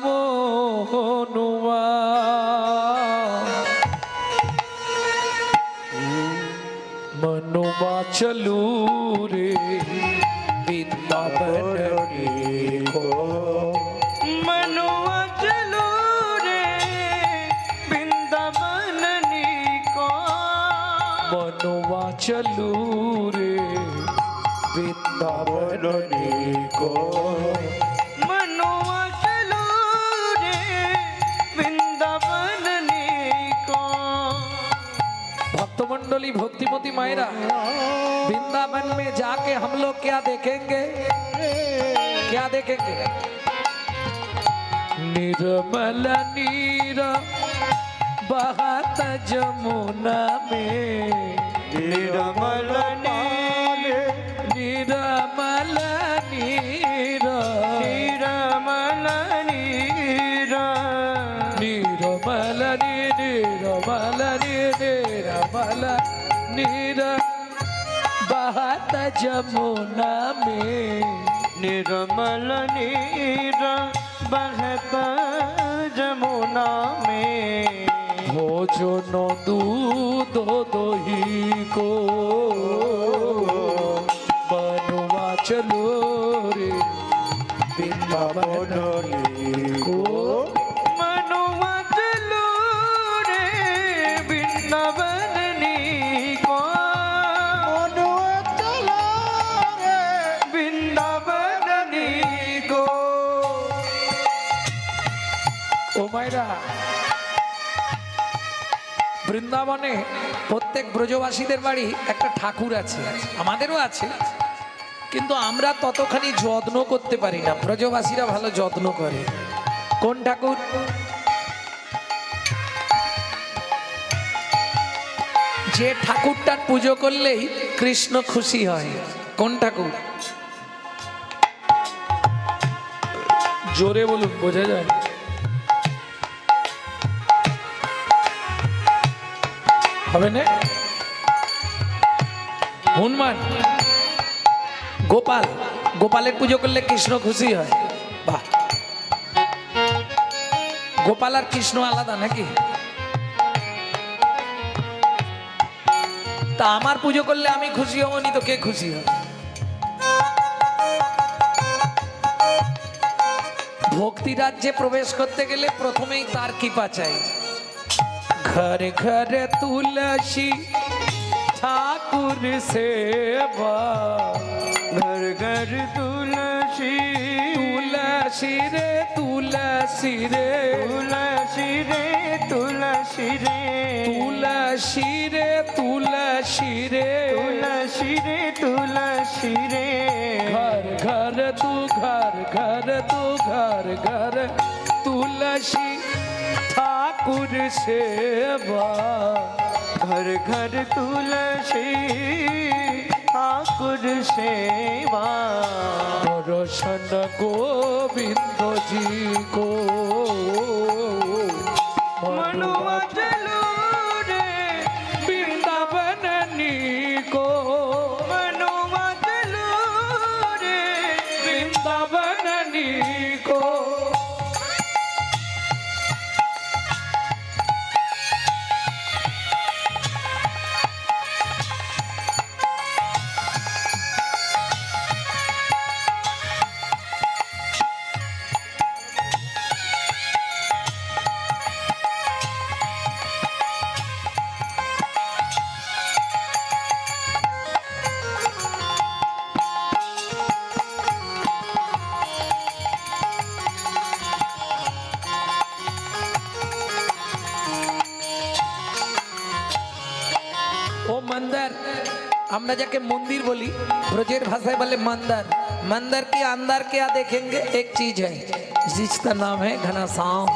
মনুমা মনুমা চলু রে বৃন্দাবন দেখো। মনুয়া চলো রে বৃন্দাবন নিকো। মনুমা চলু রে বৃন্দাবন দেখো। মনুয়া চলো রে বৃন্দাবন নিকো। भक्तमंडली, भक्तिमती मायरा, वृंदावन में जाके हम लोग क्या देखेंगे? क्या देखेंगे? निर्मल नीर बहत जमुना में, निर्मल नीर निर्मल नीर, निर्मल नीर निर्मल नीर, निर्मल नीर, निर्मल नीर बहत जमुना में। निर्मल नीर बहता जमुना में। भोजन दूध दही को बनवा चलो रे वृंदावन को। मनुआ चलो रे वृंदावन निको। मनुआ चलो रे वृंदावन निको। ও মাইরা, বৃন্দাবনে প্রত্যেক ব্রজবাসীদের বাড়ি একটা ঠাকুর আছে, আমাদেরও আছে, কিন্তু আমরা ততখানি যত্ন করতে পারি না। ব্রজবাসীরা ভালো যত্ন করে। কোন ঠাকুর? যে ঠাকুরটার পুজো করলেই কৃষ্ণ খুশি হয়। কোন ঠাকুর? জোরে বলুন, বোঝা যায়। হবে না? হনুমান, গোপাল। গোপালের পুজো করলে কৃষ্ণ খুশি হয়। বাহ, গোপাল আর কৃষ্ণ আলাদা নাকি? তা আমার পুজো করলে আমি খুশি হবনি তো কে খুশি হবে? ভক্তি রাজ্যে প্রবেশ করতে গেলে প্রথমেই তার কৃপা চাই। घर घर तुलसी ठाकुर सेवा, घर घर तुलसी तुलसी रे तुलसी रे, तुलसी रे तुलसी रे तुलसी रे तुलसी रे, तुलसी रे तुलसी रे। घर घर तू घर घर तू घर घर तुलसी ठाकुर ठाकुर सेवा घर घर तुलसी ठाकुर सेवा दर्शन गोविंद जी को मनुआ चलो रे वृंदावन को मनुआ चलो रे वृंदावन को ও मंदिर আমরা যাকে मंदिर बोली ब्रजेर भाषाएं बोले मंदिर मंदिर के अंदर क्या देखेंगे एक चीज है जिसका नाम है घनश्याम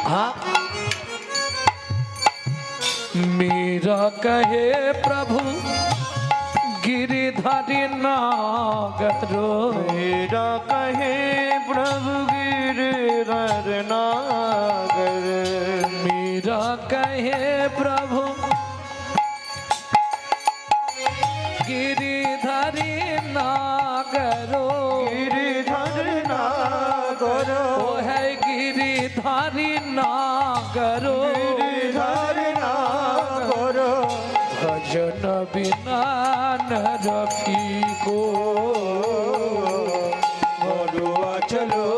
हाँ मेरा कहे प्रभु गिरिधारी नागरो मेरा कहे प्रभु गिरिधर नागर मेरा कहे प्रभु गिरिधारी नागरो गिरिधर नागर वो है गिरिधारी नागरो गिरिधर नागर भजन बिना नरफी को मरुआ चलो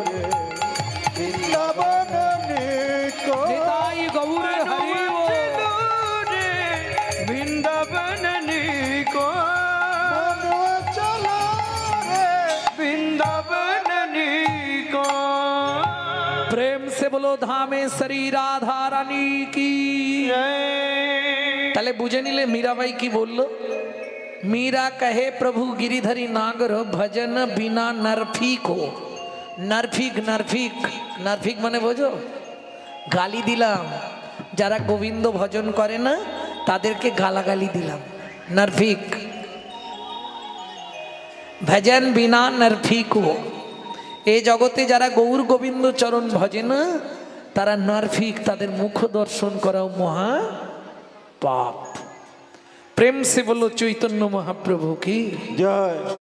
रे वृंदावन को निताई गौर हरि चलो रे वृंदावन को मरुआ चलो रे वृंदावन को प्रेम से बोलो धामेश्वरी राधा रानी की তাহলে বুঝে নিলে মীরাবাই কি বলল मीरा कहे प्रभु गिरिधरी नागर भजन बिना नरफिक हो नरफिक नरफिक नरफिक মানে বোঝো গালি দিলাম যারা গোবিন্দ ভজন করে না তাদেরকে গালাগালি দিলাম नरफिक भजन बिना नरफिक हो এই জগতে যারা গৌর গোবিন্দ চরণ ভজে না তারা নরফিক তাদের মুখ দর্শন করাও মহা पाप प्रेम से बोलो चैतन्य महाप्रभु की জয়